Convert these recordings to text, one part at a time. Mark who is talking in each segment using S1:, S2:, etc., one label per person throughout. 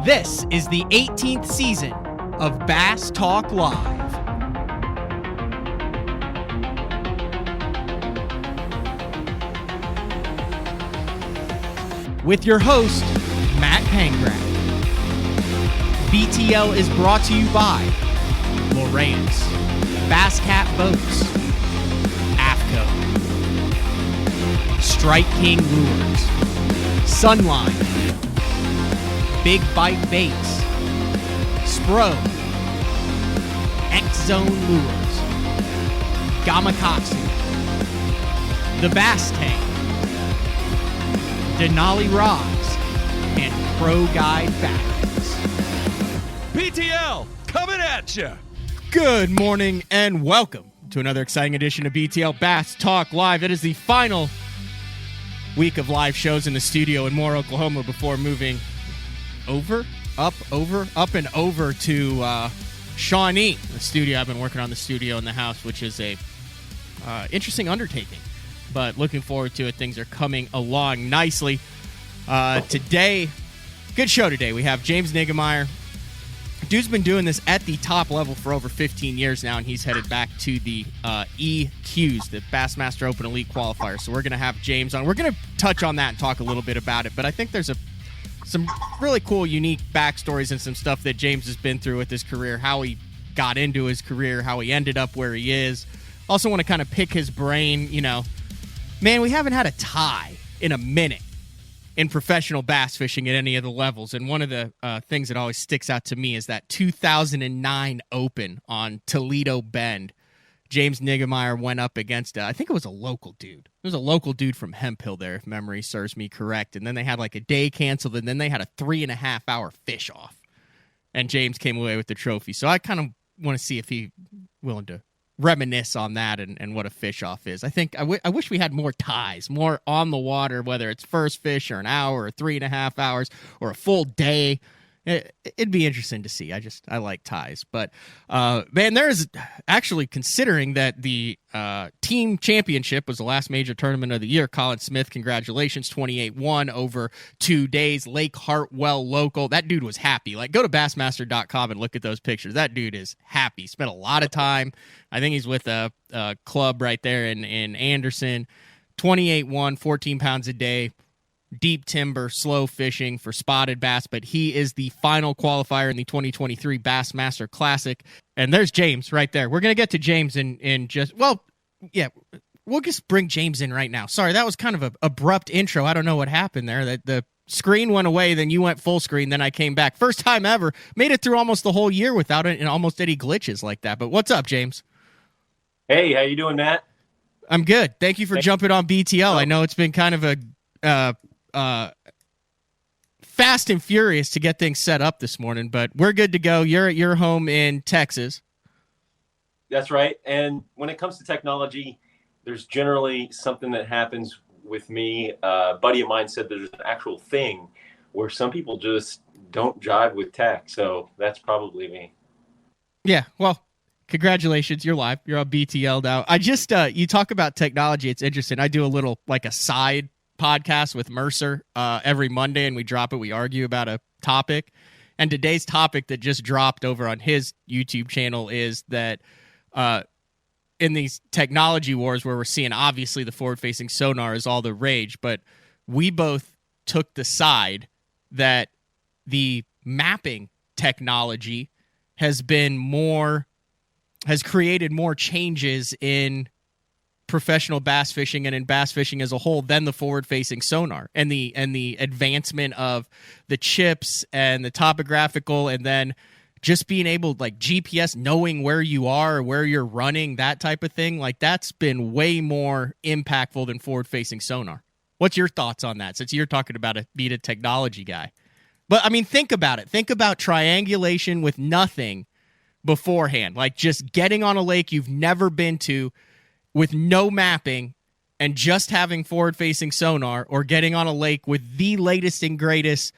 S1: This is the 18th season of Bass Talk Live. With your host, Matt Pangrath. BTL is brought to you by Lowrance, Bass Cat Boats, AFCO, Strike King Lures, Sunline, Big Bite Baits, Spro, X-Zone Lures, Gamakatsu, The Bass Tank, Denali Rods, and Pro Guide Batteries.
S2: BTL, coming at you.
S1: Good morning and welcome to another exciting edition of BTL Bass Talk Live. It is the final week of live shows in the studio in Moore, Oklahoma before moving up and over to Shawnee, the studio. I've been working on the studio in the house, which is a interesting undertaking, but looking forward to it. Things are coming along nicely. Today, good show today. We have James Niggemeyer. Dude's been doing this at the top level for over 15 years now, and he's headed back to the EQs, the Bassmaster Open Elite Qualifier. So we're going to have James on. We're going to touch on that and talk a little bit about it, but I think there's some really cool, unique backstories and some stuff that James has been through with his career, how he got into his career, how he ended up where he is. Also want to kind of pick his brain. You know, man, we haven't had a tie in a minute in professional bass fishing at any of the levels. And one of the things that always sticks out to me is that 2009 Open on Toledo Bend. James Niggemeyer went up against, I think it was a local dude. It was a local dude from Hemp Hill there, if memory serves me correct. And then they had like a day canceled, and then they had a 3.5 hour fish off. And James came away with the trophy. So I kind of want to see if he's willing to reminisce on that and what a fish off is. I wish we had more ties, more on the water, whether it's first fish or an hour or 3.5 hours or a full day. It'd be interesting to see. I like ties. But, man, there's actually, considering that the team championship was the last major tournament of the year, Colin Smith, congratulations, 28-1 over 2 days, Lake Hartwell local. That dude was happy. Like, go to Bassmaster.com and look at those pictures. That dude is happy. Spent a lot of time. I think he's with a club right there in Anderson. 28-1, 14 pounds a day. Deep timber, slow fishing for spotted bass, but he is the final qualifier in the 2023 Bassmaster Classic. And there's James right there. We're going to get to James in just, well, yeah, we'll just bring James in right now. Sorry, that was kind of an abrupt intro. I don't know what happened there. That the screen went away, then you went full screen, then I came back. First time ever. Made it through almost the whole year without it and almost any glitches like that. But what's up, James?
S3: Hey, how you doing, Matt?
S1: I'm good. Thank you for jumping on BTL. I know it's been kind of a fast and furious to get things set up this morning, but we're good to go. You're at your home in Texas.
S3: That's right. And when it comes to technology, there's generally something that happens with me. A buddy of mine said there's an actual thing where some people just don't jive with tech. So that's probably me. Yeah.
S1: Well, congratulations. You're live. You're on BTL now. I just, you talk about technology. It's interesting. I do a little, like a side podcast with Mercer every Monday, and we drop it. We argue about a topic, and today's topic that just dropped over on his YouTube channel is that in these technology wars where we're seeing obviously the forward-facing sonar is all the rage, but we both took the side that the mapping technology has created more changes in professional bass fishing and in bass fishing as a whole than the forward-facing sonar and the advancement of the chips and the topographical, and then just being able, like, GPS, knowing where you are, where you're running, that type of thing. Like, that's been way more impactful than forward-facing sonar. What's your thoughts on that, since you're talking about being a technology guy? But I mean, think about it. Think about triangulation with nothing beforehand, like just getting on a lake you've never been to with no mapping and just having forward-facing sonar, or getting on a lake with the latest and greatest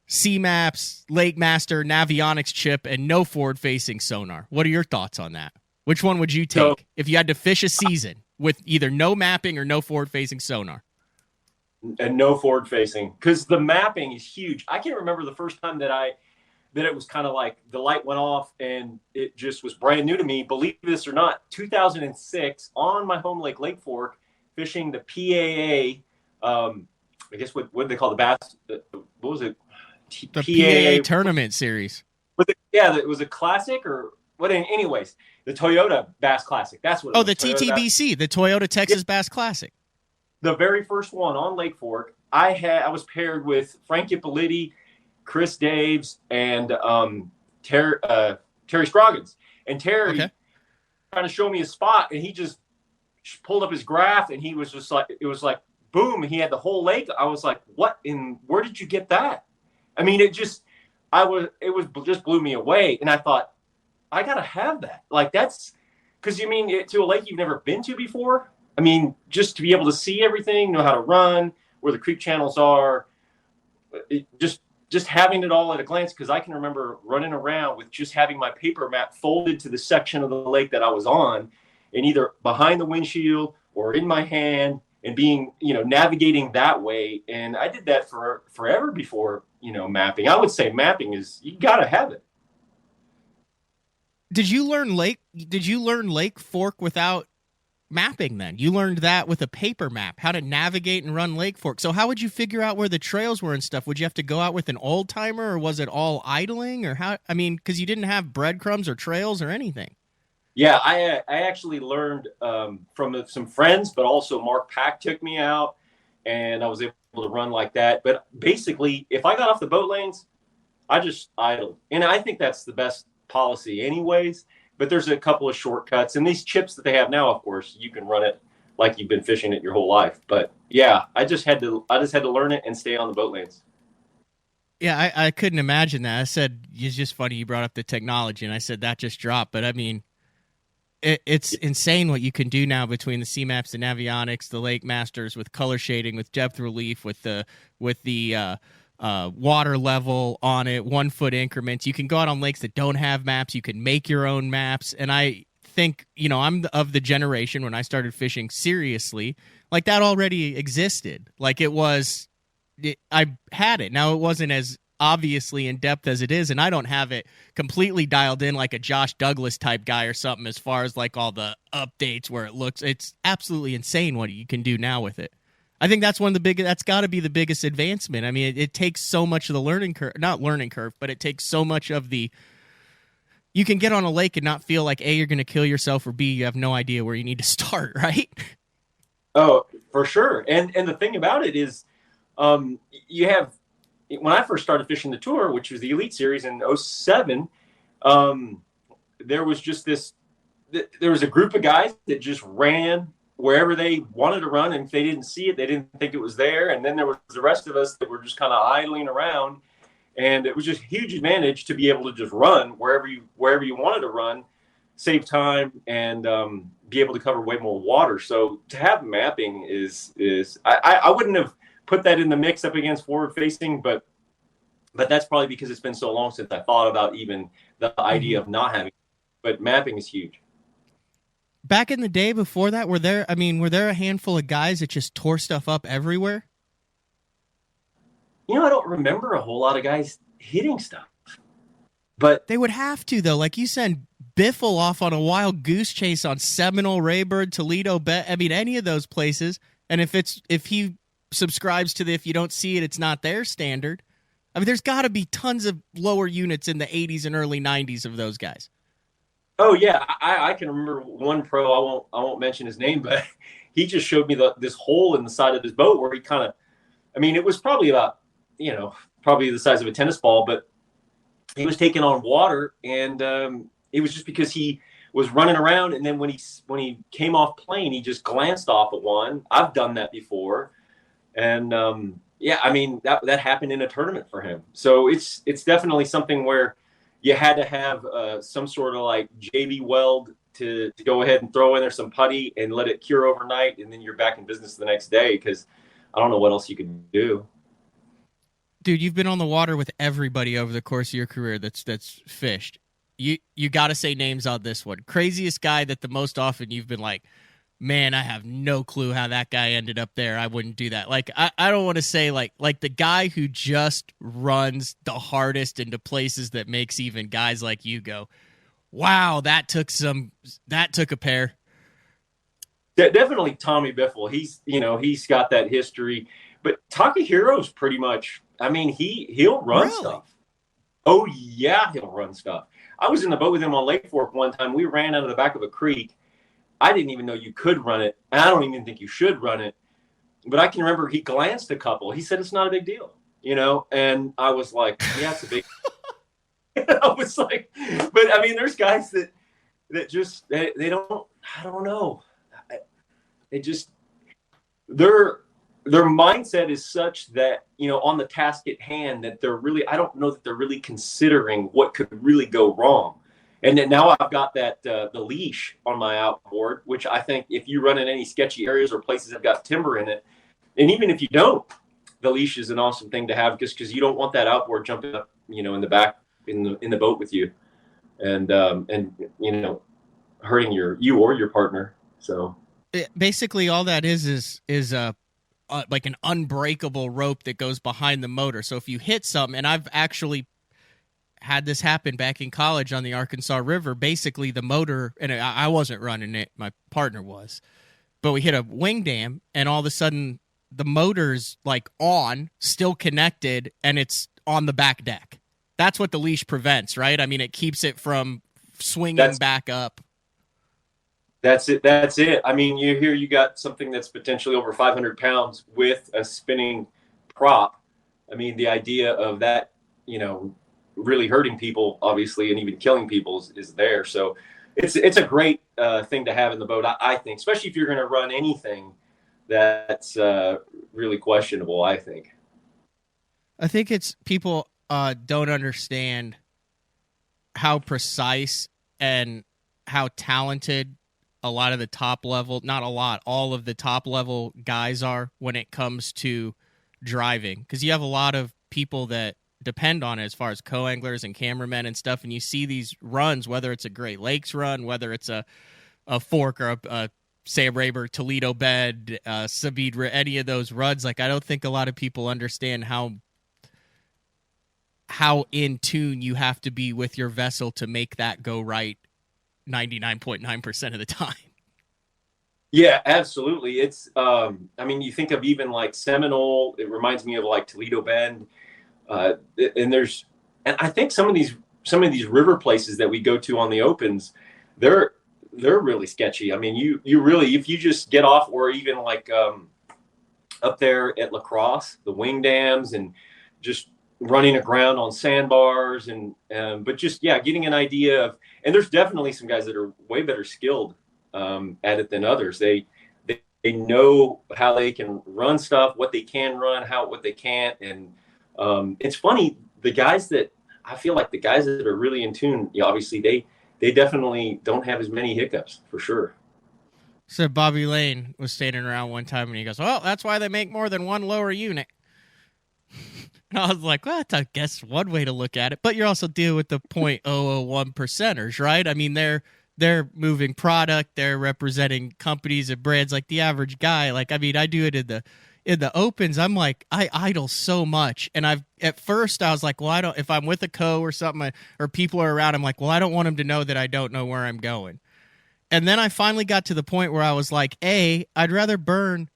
S1: C-Maps, Lake Master, Navionics chip, and no forward-facing sonar. What are your thoughts on that? Which one would you take if you had to fish a season with either no mapping or no forward-facing sonar?
S3: and no forward facing, because the mapping is huge. I can't remember the first time that it was kind of like the light went off and it just was brand new to me. Believe this or not, 2006 on my home lake, Lake Fork, fishing the PAA. I guess what did they call the bass? What was it?
S1: The PAA tournament series.
S3: It was a classic or what? Anyways, the Toyota Bass Classic. That's what.
S1: The TTBC, the Toyota Texas Bass Classic.
S3: The very first one on Lake Fork. I was paired with Frank Ippoliti, Chris Daves, and Terry Scroggins. And Terry trying to show me a spot, and he just pulled up his graph, and he was just like, it was like, boom, he had the whole lake. I was like, where did you get that? I mean, it just blew me away. And I thought, I got to have that. Like, that's because you mean to a lake you've never been to before. I mean, just to be able to see everything, know how to run, where the creek channels are, just having it all at a glance. Because I can remember running around with just having my paper map folded to the section of the lake that I was on, and either behind the windshield or in my hand, and being, navigating that way. And I did that for forever before, mapping. I would say mapping is, you got to have it.
S1: Did you learn Lake Fork without mapping then? You learned that with a paper map, how to navigate and run Lake Fork. So how would you figure out where the trails were and stuff? Would you have to go out with an old timer, or was it all idling, or how? I mean, because you didn't have breadcrumbs or trails or anything.
S3: Yeah, I actually learned from some friends, but also Mark Pack took me out, and I was able to run like that. But basically, if I got off the boat lanes, I just idled. And I think that's the best policy anyways. But there's a couple of shortcuts. And these chips that they have now, of course, you can run it like you've been fishing it your whole life. But yeah, I just had to learn it and stay on the boat lanes.
S1: Yeah, I couldn't imagine that. I said, it's just funny you brought up the technology, and I said that just dropped. But I mean, it's insane what you can do now between the C-Maps, the Navionics, the Lake Masters, with color shading, with depth relief, with the water level on it, 1 foot increments. You can go out on lakes that don't have maps. You can make your own maps. And I think, I'm of the generation when I started fishing seriously, like that already existed. Like I had it. Now it wasn't as obviously in depth as it is, and I don't have it completely dialed in like a Josh Douglas type guy or something as far as like all the updates where it's absolutely insane what you can do now with it. I think that's that's got to be the biggest advancement. I mean, it takes so much of the not learning curve, but it takes so much of you can get on a lake and not feel like A, you're going to kill yourself, or B, you have no idea where you need to start, right?
S3: Oh, for sure. And the thing about it is, you have, when I first started fishing the tour, which was the Elite Series in 2007, there was just there was a group of guys that just ran wherever they wanted to run. And if they didn't see it, they didn't think it was there. And then there was the rest of us that were just kind of idling around. And it was just a huge advantage to be able to just run wherever you wanted to run, save time, and be able to cover way more water. So to have mapping is I wouldn't have put that in the mix up against forward facing, but that's probably because it's been so long since I thought about even the idea of not having. But mapping is huge.
S1: Back in the day before that, were there a handful of guys that just tore stuff up everywhere?
S3: I don't remember a whole lot of guys hitting stuff. But
S1: they would have to, though. Like, you send Biffle off on a wild goose chase on Seminole, Rayburn, Toledo, any of those places, and if he subscribes to if you don't see it, it's not their standard. I mean, there's got to be tons of lower units in the 80s and early 90s of those guys.
S3: Oh yeah, I can remember one pro. I won't mention his name, but he just showed me this hole in the side of his boat where he kind of, it was probably about probably the size of a tennis ball, but he was taking on water, and it was just because he was running around, and then when he came off plane, he just glanced off at one. I've done that before. And that happened in a tournament for him. So it's definitely something where you had to have some sort of like JV weld to go ahead and throw in there some putty and let it cure overnight, and then you're back in business the next day, because I don't know what else you can do.
S1: Dude, you've been on the water with everybody over the course of your career that's fished. You got to say names on this one. Craziest guy that the most often you've been like, Man, I have no clue how that guy ended up there. I wouldn't do that. Like, I don't want to say like the guy who just runs the hardest into places that makes even guys like you go, wow, that took a pair.
S3: Definitely Tommy Biffle. He's got that history, but Takehiro's pretty much, I mean, he'll run stuff. Oh yeah, he'll run stuff. I was in the boat with him on Lake Fork one time. We ran out of the back of a creek. I didn't even know you could run it. And I don't even think you should run it. But I can remember he glanced a couple. He said, it's not a big deal, And I was like, yeah, it's a big I was like, but I mean, there's guys that just, they don't, I don't know. Their mindset is such that, on the task at hand that I don't know that they're really considering what could really go wrong. And then now I've got that the leash on my outboard, which I think if you run in any sketchy areas or places that got timber in it, and even if you don't, the leash is an awesome thing to have just because you don't want that outboard jumping up, in the back in the boat with you, and hurting you or your partner. So
S1: basically, all that is like an unbreakable rope that goes behind the motor. So if you hit something, and I've actually had this happen back in college on the Arkansas River. Basically, the motor, and I wasn't running it, my partner was, but we hit a wing dam, and all of a sudden, the motor's like on, still connected, and it's on the back deck. That's what the leash prevents, right? I mean, it keeps it from swinging back up.
S3: That's it. I mean, you got something that's potentially over 500 pounds with a spinning prop. I mean, the idea of that, really hurting people, obviously, and even killing people is there. So it's a great thing to have in the boat, I think, especially if you're going to run anything that's really questionable, I think.
S1: I think it's people don't understand how precise and how talented a lot of the top level, not a lot, all of the top level guys are when it comes to driving. Because you have a lot of people that depend on it as far as co-anglers and cameramen and stuff, and you see these runs, whether it's a Great Lakes run, whether it's a fork or a Sam Rayburn, Toledo Bed, Sabine, any of those runs. Like, I don't think a lot of people understand how in tune you have to be with your vessel to make that go right 99.9% of the time.
S3: Yeah, absolutely. It's, I mean, you think of even like Seminole, it reminds me of like Toledo Bend. And I think some of these river places that we go to on the opens, they're really sketchy. I mean, you really, if you just get off, or even like up there at La Crosse, the wing dams, and just running aground on sandbars, but just, yeah, getting an idea of, and there's definitely some guys that are way better skilled at it than others. They know how they can run stuff, what they can run, what they can't, and it's funny, I feel like the guys that are really in tune, obviously they definitely don't have as many hiccups, for sure.
S1: So Bobby Lane was standing around one time and he goes, well, that's why they make more than one lower unit. And I was like, well, that's, I guess, one way to look at it. But you're also dealing with the 0.001 percenters, right? I mean, they're moving product, they're representing companies and brands like the average guy. Like, I mean, I do it in the opens. I'm like, I idle so much. And at first I was like, well, if I'm with a co or something, or people are around, I'm like, well, I don't want them to know that I don't know where I'm going. And then I finally got to the point where I was like, I'd rather burn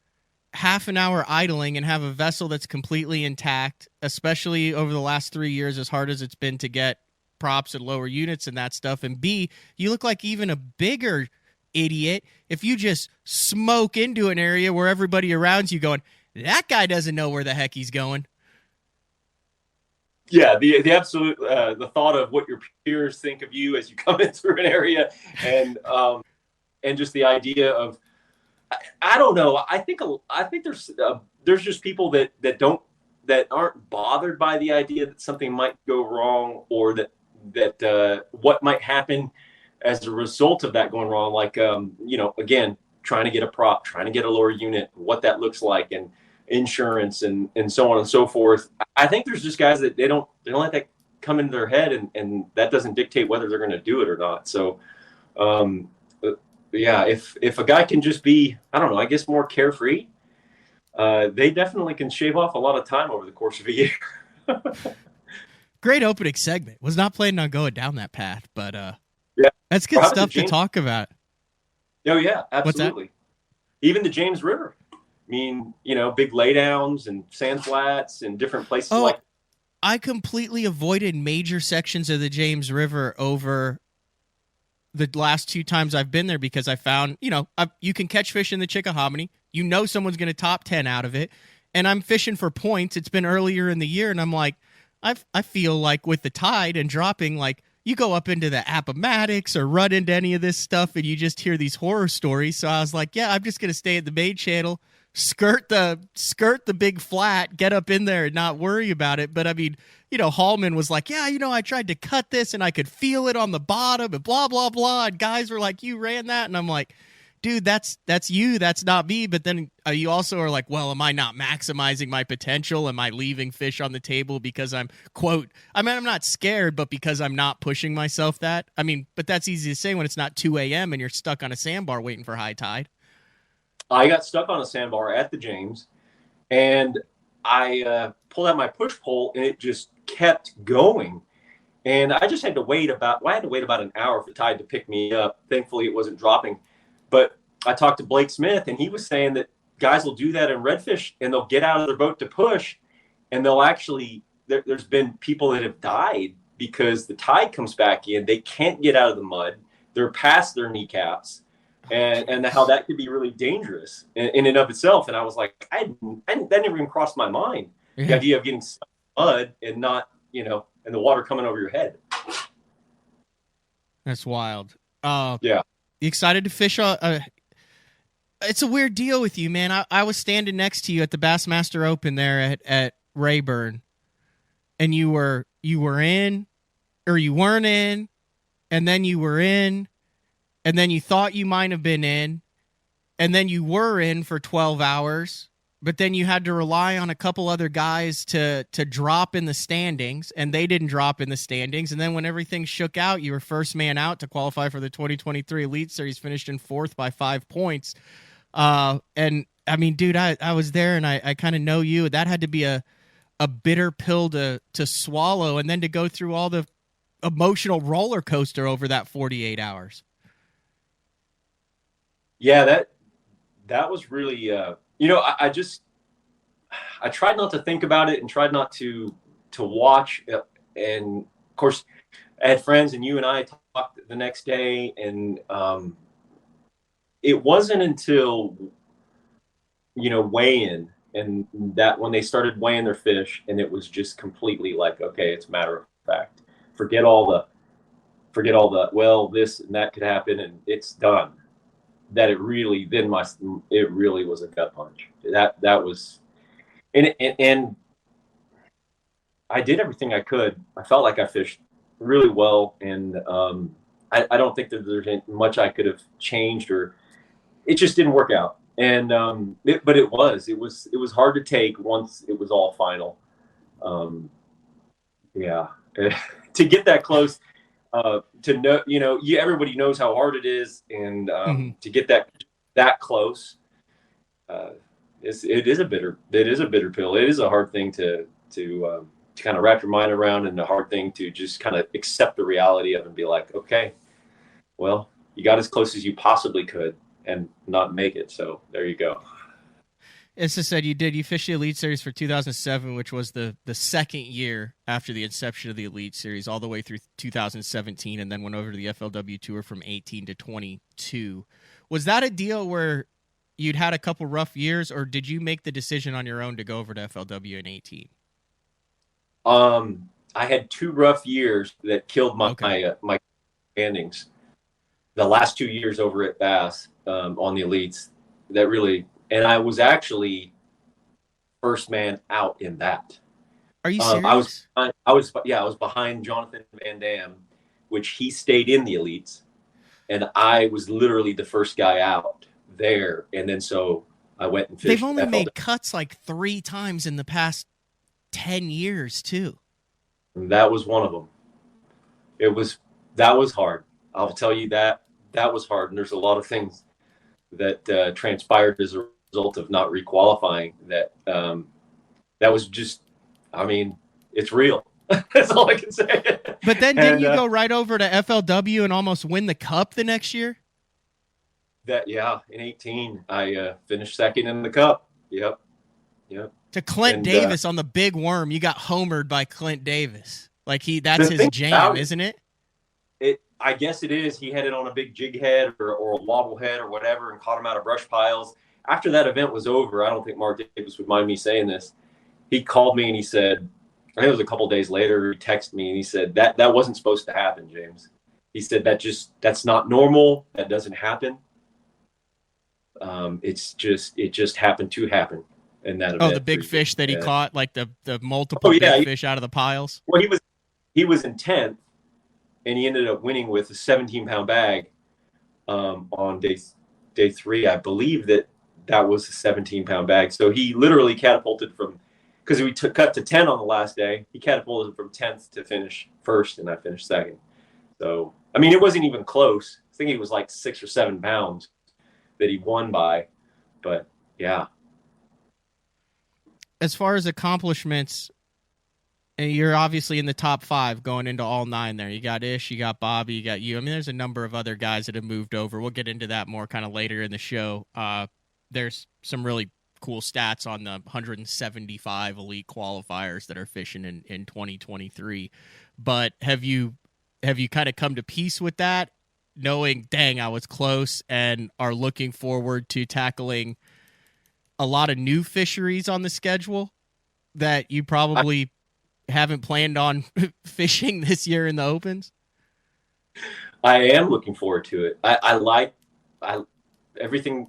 S1: half an hour idling and have a vessel that's completely intact, especially over the last 3 years, as hard as it's been to get props and lower units and that stuff. And B, you look like even a bigger idiot if you just smoke into an area where everybody around you going, that guy doesn't know where the heck he's going.
S3: Yeah, the absolute the thought of what your peers think of you as you come in through an area, and just the idea of, I don't know. I think there's just people that aren't bothered by the idea that something might go wrong, or that what might happen as a result of that going wrong. Like again, trying to get a prop, trying to get a lower unit, what that looks like, and insurance and so on and so forth. I think there's just guys that they don't let that come into their head, and that doesn't dictate whether they're going to do it or not. So yeah, if a guy can just be, I don't know, I guess more carefree, they definitely can shave off a lot of time over the course of a year.
S1: Great opening segment. Was not planning on going down that path, but
S3: Yeah,
S1: that's good stuff to talk about.
S3: Oh yeah, absolutely.
S1: What's that?
S3: Even the James River. I mean, big laydowns and sand flats and different places like.
S1: I completely avoided major sections of the James River over the last 2 times I've been there because I found, you can catch fish in the Chickahominy. Someone's going to top 10 out of it. And I'm fishing for points. It's been earlier in the year, and I'm like, I feel like with the tide and dropping, like you go up into the Appomattox or run into any of this stuff and you just hear these horror stories. So I was like, yeah, I'm just going to stay at the main channel, skirt the big flat, get up in there and not worry about it. But I mean, Hallman was like, yeah, I tried to cut this and I could feel it on the bottom and blah, blah, blah. And guys were like, you ran that. And I'm like, dude, that's you. That's not me. But then you also are like, well, am I not maximizing my potential? Am I leaving fish on the table because I'm not scared, but because I'm not pushing myself that? I mean, but that's easy to say when it's not 2 a.m. and you're stuck on a sandbar waiting for high tide.
S3: I got stuck on a sandbar at the James, and I pulled out my push pole, and it just kept going. And I just had to wait about an hour for the tide to pick me up. Thankfully, it wasn't dropping. But I talked to Blake Smith, and he was saying that guys will do that in redfish, and they'll get out of their boat to push, and they'll actually there's been people that have died because the tide comes back in. They can't get out of the mud. They're past their kneecaps. And how that could be really dangerous in and of itself. And I was like, that never even crossed my mind. Yeah. The idea of getting stuck in mud and not, and the water coming over your head.
S1: That's wild.
S3: Yeah.
S1: You excited to fish? It's a weird deal with you, man. I was standing next to you at the Bassmaster Open there at Rayburn, and you were in, or you weren't in, and then you were in. And then you thought you might have been in, and then you were in for 12 hours, but then you had to rely on a couple other guys to drop in the standings, and they didn't drop in the standings. And then when everything shook out, you were first man out to qualify for the 2023 Elite Series, finished in 4th by 5 points. And I mean, dude, I was there, and I kind of know you. That had to be a bitter pill to swallow, and then to go through all the emotional roller coaster over that 48 hours.
S3: Yeah, that was really, I tried not to think about it and tried not to watch. And of course, I had friends, and you and I talked the next day, and it wasn't until, weigh-in, and that when they started weighing their fish, and it was just completely like, okay, it's a matter of fact. Forget all the, well, this and that could happen, and it's done. That it really was a gut punch. That was, and I did everything I could. I felt like I fished really well, and I don't think that there's much I could have changed, or it just didn't work out. And but it was hard to take once it was all final. Yeah, to get that close. To know, everybody knows how hard it is, and to get that close, it is a bitter pill. It is a hard thing to kind of wrap your mind around, and a hard thing to just kind of accept the reality of and be like, okay, well, you got as close as you possibly could and not make it. So there you go.
S1: As I said, you fished the Elite Series for 2007, which was the second year after the inception of the Elite Series, all the way through 2017, and then went over to the FLW Tour from 18 to 22. Was that a deal where you'd had a couple rough years, or did you make the decision on your own to go over to FLW in 18?
S3: I had 2 rough years that killed my standings. The last 2 years over at Bass on the Elites, that really. And I was actually first man out in that.
S1: Are you serious?
S3: I was behind Jonathan Van Dam, which he stayed in the Elites, and I was literally the first guy out there. And then so I went and fished.
S1: They've only made cuts like 3 times in the past 10 years too.
S3: And that was one of them. That was hard. I'll tell you that. that was hard. And there's a lot of things that transpired as a result of not requalifying that was just, I mean, it's real. That's all I can say.
S1: But then didn't you go right over to FLW and almost win the cup the next year?
S3: In 18, I finished second in the cup. Yep.
S1: To Clint Davis on the big worm. You got homered by Clint Davis. Like that's his jam, isn't it?
S3: I guess it is. He had it on a big jig head or a wobble head or whatever and caught him out of brush piles. After that event was over, I don't think Mark Davis would mind me saying this. He called me and he said, I think it was a couple days later, he texted me and he said, that wasn't supposed to happen, James. He said, that's not normal. That doesn't happen. It just happened to happen in that event.
S1: Oh, the big fish that he caught, like the multiple big fish out of the piles.
S3: Well, he was in 10th. And he ended up winning with a 17-pound bag on day 3. I believe that was a 17-pound bag. So he literally catapulted because we cut to 10 on the last day. He catapulted from 10th to finish first, and I finished second. So, I mean, it wasn't even close. I think it was like 6 or 7 pounds that he won by. But, yeah.
S1: As far as accomplishments, and you're obviously in the top 5 going into all 9 there. You got Ish, you got Bobby, you got you. I mean, there's a number of other guys that have moved over. We'll get into that more kind of later in the show. There's some really cool stats on the 175 elite qualifiers that are fishing in 2023. But have you kind of come to peace with that, knowing, dang, I was close, and are looking forward to tackling a lot of new fisheries on the schedule that you probably haven't planned on fishing this year in the opens?
S3: I am looking forward to it. I like everything.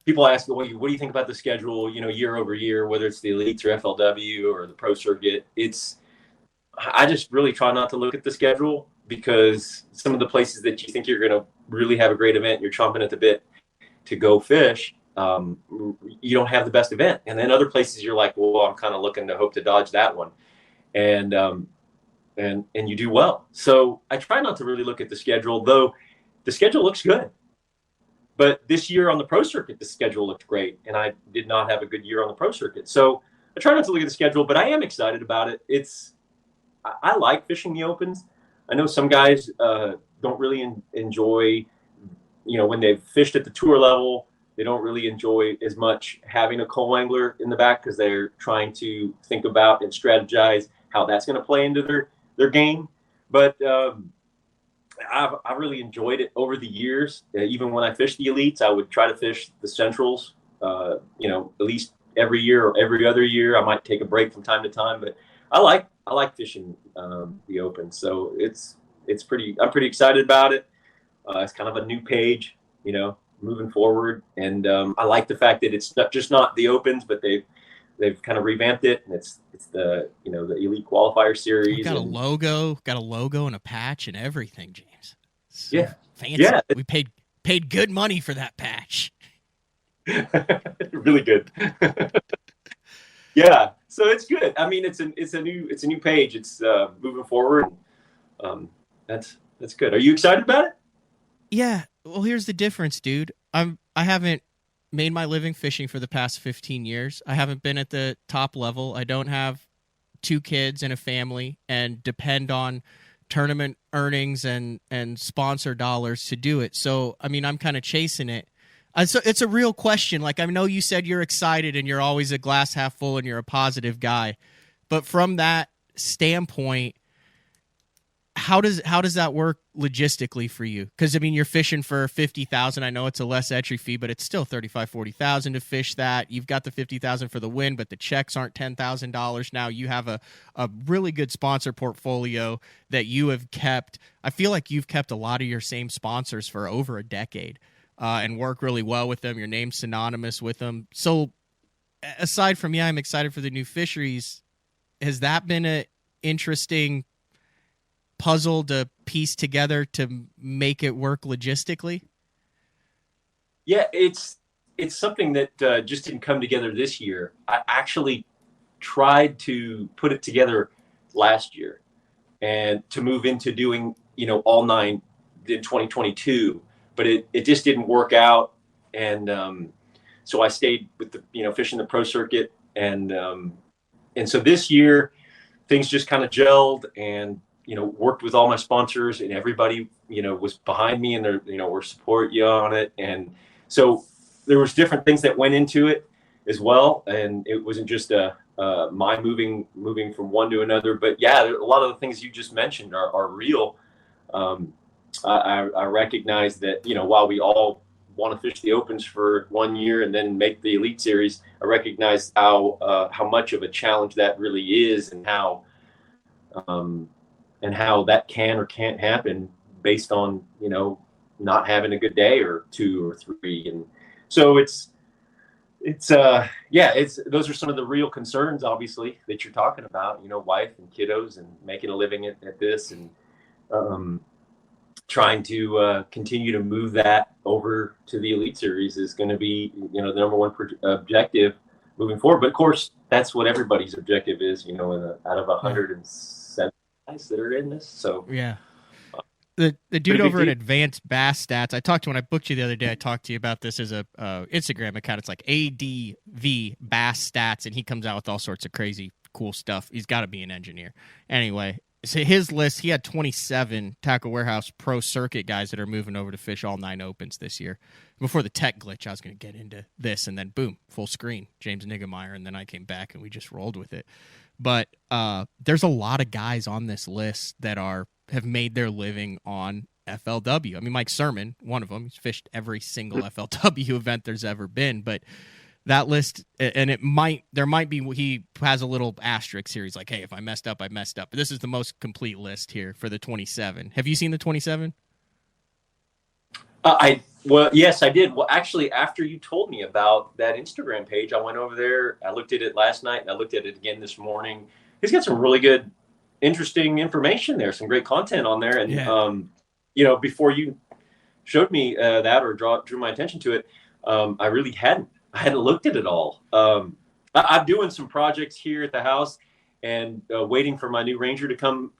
S3: People ask, what do you think about the schedule? Year over year, whether it's the elites or FLW or the pro circuit. I just really try not to look at the schedule, because some of the places that you think you're going to really have a great event, you're chomping at the bit to go fish. You don't have the best event, and then other places you're like, well, I'm kind of looking to hope to dodge that one, and you do well. So I try not to really look at the schedule, though the schedule looks good. But this year on the pro circuit, the schedule looked great, and I did not have a good year on the pro circuit. So I try not to look at the schedule, but I am excited about it. I like fishing the opens. I know some guys don't really enjoy, when they've fished at the tour level. They don't really enjoy as much having a coal angler in the back, because they're trying to think about and strategize how that's going to play into their game. But I've really enjoyed it over the years. Even when I fished the elites, I would try to fish the centrals, at least every year or every other year. I might take a break from time to time, but I like fishing the open. So I'm pretty excited about it. It's kind of a new page, moving forward, and I like the fact that it's not the opens, but they've kind of revamped it, and it's the the elite qualifier series.
S1: Got a logo and a patch and everything, James. So
S3: yeah,
S1: fancy. Yeah, we paid good money for that patch.
S3: Really good. Yeah, so it's good. I mean, it's a new page. It's moving forward. That's good. Are you excited about it?
S1: Yeah. Well, here's the difference, dude. I haven't made my living fishing for the past 15 years. I haven't been at the top level. I don't have 2 kids and a family and depend on tournament earnings and sponsor dollars to do it. So, I mean, I'm kind of chasing it. So it's a real question. Like, I know you said you're excited and you're always a glass half full and you're a positive guy, but from that standpoint, how does that work logistically for you? Because I mean, you're fishing for $50,000. I know it's a less entry fee, but it's still $35,000-$40,000 to fish that. You've got the $50,000 for the win, but the checks aren't $10,000 now. You have a really good sponsor portfolio that you have kept. I feel like you've kept a lot of your same sponsors for over a decade, and work really well with them. Your name's synonymous with them. So, aside from I'm excited for the new fisheries. Has that been an interesting puzzle to piece together to make it work logistically?
S3: Yeah, it's something that just didn't come together this year. I actually tried to put it together last year and to move into doing all 9 in 2022, but it just didn't work out. And so I stayed with the, fishing the pro circuit. And so this year things just kind of gelled, and, worked with all my sponsors, and everybody, was behind me, and they're, we're support you on it. And so there was different things that went into it as well. And it wasn't just my moving from one to another, but yeah, a lot of the things you just mentioned are real. I recognize that, while we all want to fish the Opens for 1 year and then make the Elite Series, I recognize how much of a challenge that really is, and how that can or can't happen based on, not having a good day or two or three. And so those are some of the real concerns, obviously, that you're talking about, wife and kiddos and making a living at this, and trying to continue to move that over to the Elite Series is going to be, the number one objective moving forward. But of course, that's what everybody's objective is, out of 107 guys that are in this. So
S1: yeah. The dude over at Advanced Bass Stats, I talked to when I booked you the other day. I talked to you about this as a Instagram account. It's like ADV Bass Stats, and he comes out with all sorts of crazy cool stuff. He's got to be an engineer. Anyway, so his list, he had 27 Tackle Warehouse Pro Circuit guys that are moving over to fish all 9 Opens this year. Before the tech glitch, I was going to get into this, and then boom, full screen, James Niggemeyer, and then I came back and we just rolled with it. But there's a lot of guys on this list that have made their living on FLW. I mean, Mike Sermon, one of them, he's fished every single FLW event there's ever been. But that list, and there might be, he has a little asterisk here. He's like, hey, if I messed up, I messed up. But this is the most complete list here for the 27. Have you seen the 27?
S3: Well, yes, I did. Well, actually, after you told me about that Instagram page, I went over there. I looked at it last night, and I looked at it again this morning. He's got some really good, interesting information there, some great content on there. And, before you showed me that or drew my attention to it, I really hadn't looked at it all. I'm doing some projects here at the house and waiting for my new Ranger to come.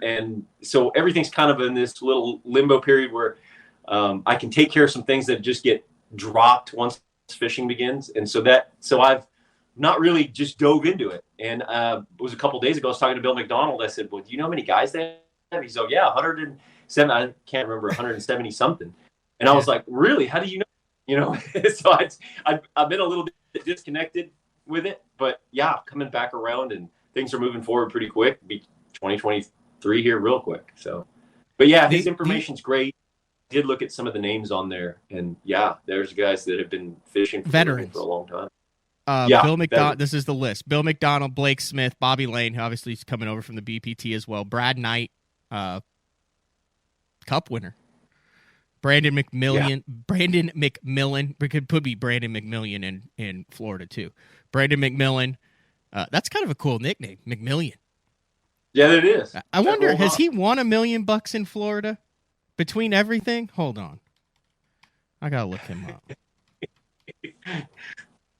S3: And so everything's kind of in this little limbo period where I can take care of some things that just get dropped once fishing begins. And so I've not really just dove into it. And it was a couple of days ago, I was talking to Bill McDonald. I said, well, do you know how many guys they have? He's like, yeah, 107. I can't remember, 170 something. And I was like, really? How do you know? So I've been a little bit disconnected with it, but yeah, coming back around, and things are moving forward pretty quick. Be 2023 here real quick. So, but yeah, his information's great. Did look at some of the names on there, and yeah, there's guys that have been fishing for
S1: veterans
S3: for a long time.
S1: Bill McDonald. This is the list: Bill McDonald, Blake Smith, Bobby Lane, who obviously is coming over from the BPT as well. Brad Knight, Cup winner. Brandon McMillan. It could be Brandon McMillan in Florida too. Brandon McMillan. That's kind of a cool nickname, McMillan.
S3: Yeah, it is.
S1: I wonder, has he won $1 million in Florida? Between everything? Hold on. I got to look him up.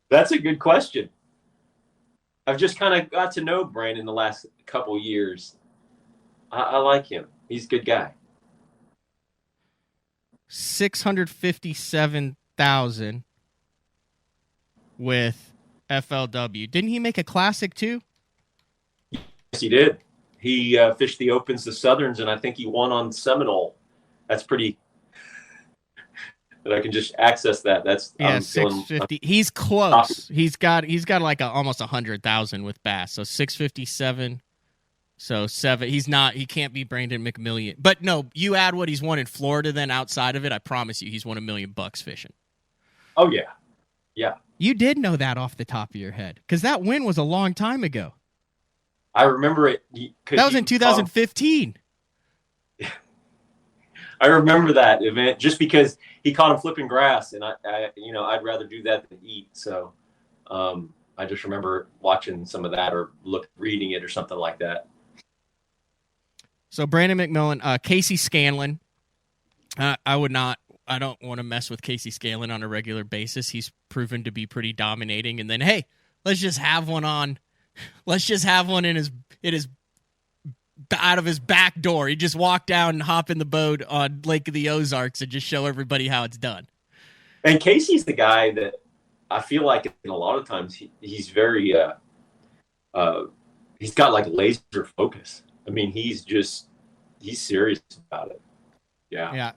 S3: That's a good question. I've just kind of got to know Brandon the last couple years. I like him. He's a good guy.
S1: 657,000 with FLW. Didn't he make a classic too?
S3: Yes, he did. He fished the Opens, the Southerns, and I think he won on Seminole. That's pretty. That I can just access that. That's
S1: 650. He's close. He's got like almost 100,000 with Bass. So 657. So 7. He can't be Brandon McMillan. But no, you add what he's won in Florida. Then outside of it, I promise you, he's won $1 million fishing.
S3: Oh yeah, yeah.
S1: You did know that off the top of your head because that win was a long time ago.
S3: I remember it.
S1: That was in 2015.
S3: I remember that event just because he caught him flipping grass, and I'd rather do that than eat. So I just remember watching some of that or reading it or something like that.
S1: So Brandon McMillan, Casey Scanlon. I don't want to mess with Casey Scanlon on a regular basis. He's proven to be pretty dominating. And then, hey, let's just have one in his out of his back door. He just walk down and hop in the boat on Lake of the Ozarks and just show everybody how it's done.
S3: And Casey's the guy that I feel like in a lot of times he's very he's got like laser focus. I mean, he's serious about it. Yeah.
S1: Yeah.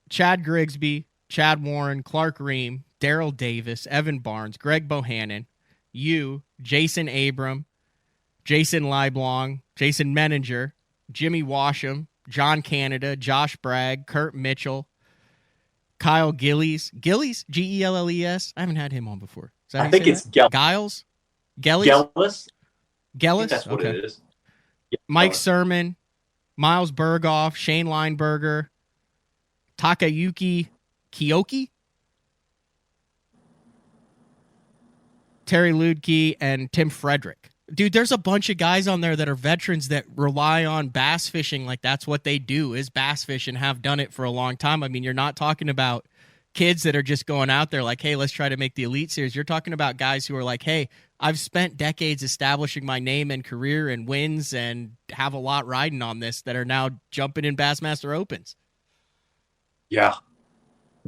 S1: Chad Grigsby, Chad Warren, Clark Ream, Daryl Davis, Evan Barnes, Greg Bohannon, Jason Abram, Jason Leiblong, Jason Menninger, Jimmy Washam, John Canada, Josh Bragg, Kurt Mitchell, Kyle Gillies. Gillies? Gelles? I haven't had him on before.
S3: I think it's
S1: Giles? Gellis?
S3: Gellis? That's what it is. Yeah.
S1: Mike Sermon, Miles Berghoff, Shane Lineberger, Takayuki Kiyoki, Terry Ludke, and Tim Frederick. Dude, there's a bunch of guys on there that are veterans that rely on bass fishing like that's what they do is bass fish and have done it for a long time. I mean, you're not talking about kids that are just going out there like, hey, let's try to make the Elite Series. You're talking about guys who are like, hey, I've spent decades establishing my name and career and wins and have a lot riding on this that are now jumping in Bassmaster Opens.
S3: Yeah.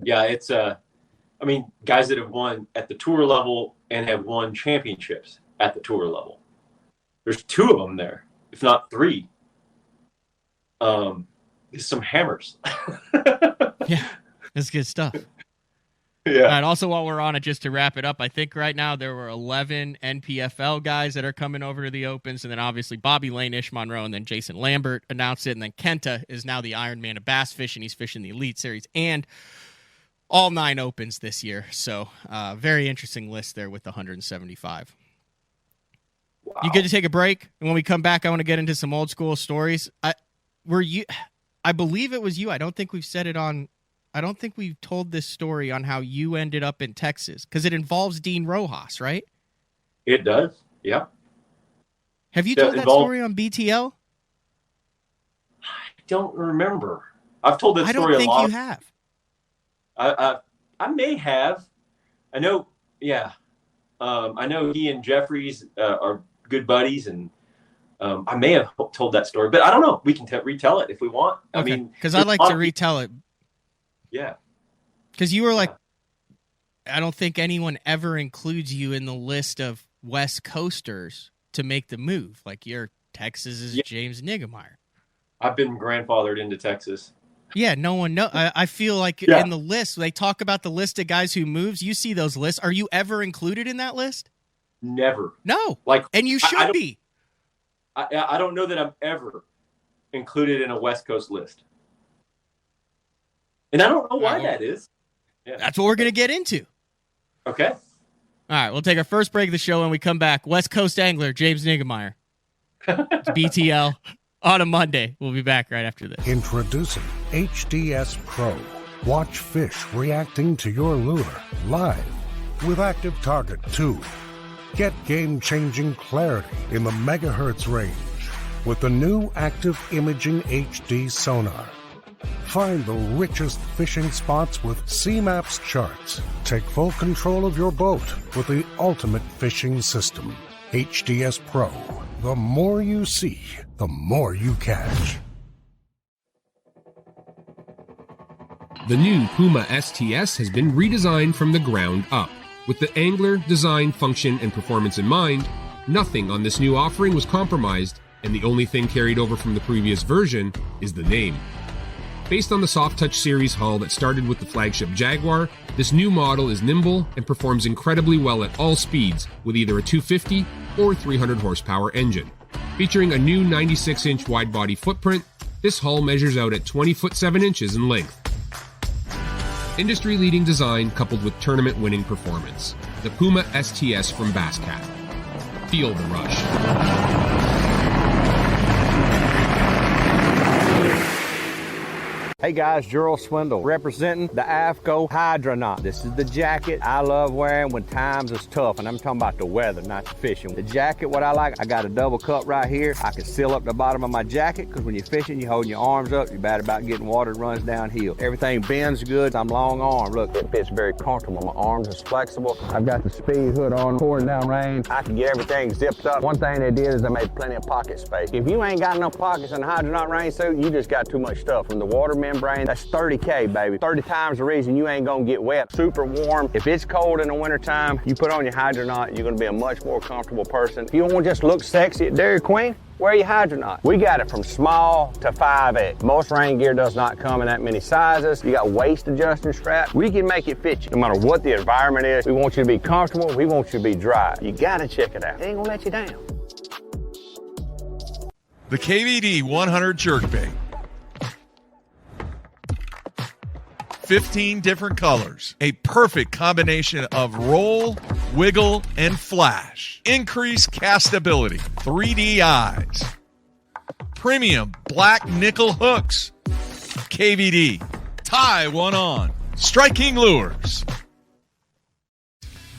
S3: Yeah, it's I mean, guys that have won at the tour level and have won championships at the tour level. There's 2 of them there, if not 3. There's some hammers.
S1: Yeah, that's good stuff.
S3: Yeah.
S1: All right, also, while we're on it, just to wrap it up, I think right now there were 11 NPFL guys that are coming over to the Opens, and then obviously Bobby Lane, Ish Monroe, and then Jason Lambert announced it, and then Kenta is now the Iron Man of bass fishing. He's fishing the Elite Series and all 9 Opens this year. So very interesting list there with the 175. Wow. You good to take a break? And when we come back, I want to get into some old school stories. I believe it was you. I don't think we've told this story on how you ended up in Texas because it involves Dean Rojas, right?
S3: It does. Yeah.
S1: Have you told that story on BTL?
S3: I don't remember. I've told that story a lot.
S1: I don't think you have.
S3: I may have. I know. Yeah. I know he and Jeffries are good buddies, and I may have told that story, but I don't know. We can retell it if we want.
S1: Okay.
S3: I mean,
S1: because I'd like to retell it.
S3: Yeah.
S1: Because you were like, I don't think anyone ever includes you in the list of West Coasters to make the move. Like you're Texas's James Niggemeyer.
S3: I've been grandfathered into Texas.
S1: Yeah, no one knows. I feel like in the list, they talk about the list of guys who moves. You see those lists. Are you ever included in that list?
S3: Never.
S1: No.
S3: Like,
S1: and you should be.
S3: I don't know that I'm ever included in a West Coast list. And I don't know why that is. Yeah.
S1: That's what we're going to get into.
S3: Okay.
S1: All right, we'll take our first break of the show. When we come back, West Coast angler James Niggemeyer. It's BTL on a Monday. We'll be back right after this.
S4: Introducing HDS Pro. Watch fish reacting to your lure live with Active Target 2. Get game-changing clarity in the megahertz range with the new Active Imaging HD sonar. Find the richest fishing spots with C-Maps charts. Take full control of your boat with the ultimate fishing system. HDS Pro. The more you see, the more you catch.
S5: The new Puma STS has been redesigned from the ground up. With the angler, design, function, and performance in mind, nothing on this new offering was compromised, and the only thing carried over from the previous version is the name. Based on the Soft Touch series hull that started with the flagship Jaguar, this new model is nimble and performs incredibly well at all speeds with either a 250 or 300 horsepower engine. Featuring a new 96-inch wide-body footprint, this hull measures out at 20 foot 7 inches in length. Industry-leading design coupled with tournament-winning performance. The Puma STS from Basscat. Feel the rush.
S6: Hey guys, Gerald Swindle representing the AFCO Hydronaut. This is the jacket I love wearing when times is tough, and I'm talking about the weather, not the fishing. The jacket, what I like, I got a double cup right here. I can seal up the bottom of my jacket because when you're fishing, you're holding your arms up. You're bad about getting water, it runs downhill. Everything bends good. I'm long arm. Look, it fits very comfortable. My arms is flexible. I've got the speed hood on, pouring down rain. I can get everything zipped up. One thing they did is they made plenty of pocket space. If you ain't got enough pockets in the Hydronaut rain suit, you just got too much stuff. From the water membrane, that's 30K, baby. 30 times the reason you ain't gonna get wet. Super warm. If it's cold in the wintertime, you put on your Hydronaut, you're gonna be a much more comfortable person. If you don't want to just look sexy at Dairy Queen, wear your Hydronaut. We got it from small to 5X. Most rain gear does not come in that many sizes. You got waist adjusting straps. We can make it fit you. No matter what the environment is, we want you to be comfortable. We want you to be dry. You gotta check it out. It ain't gonna let you down.
S2: The KVD 100 jerkbait. 15 different colors. A perfect combination of roll, wiggle, and flash. Increased castability. 3D eyes. Premium black nickel hooks. KVD. Tie one on. Striking lures.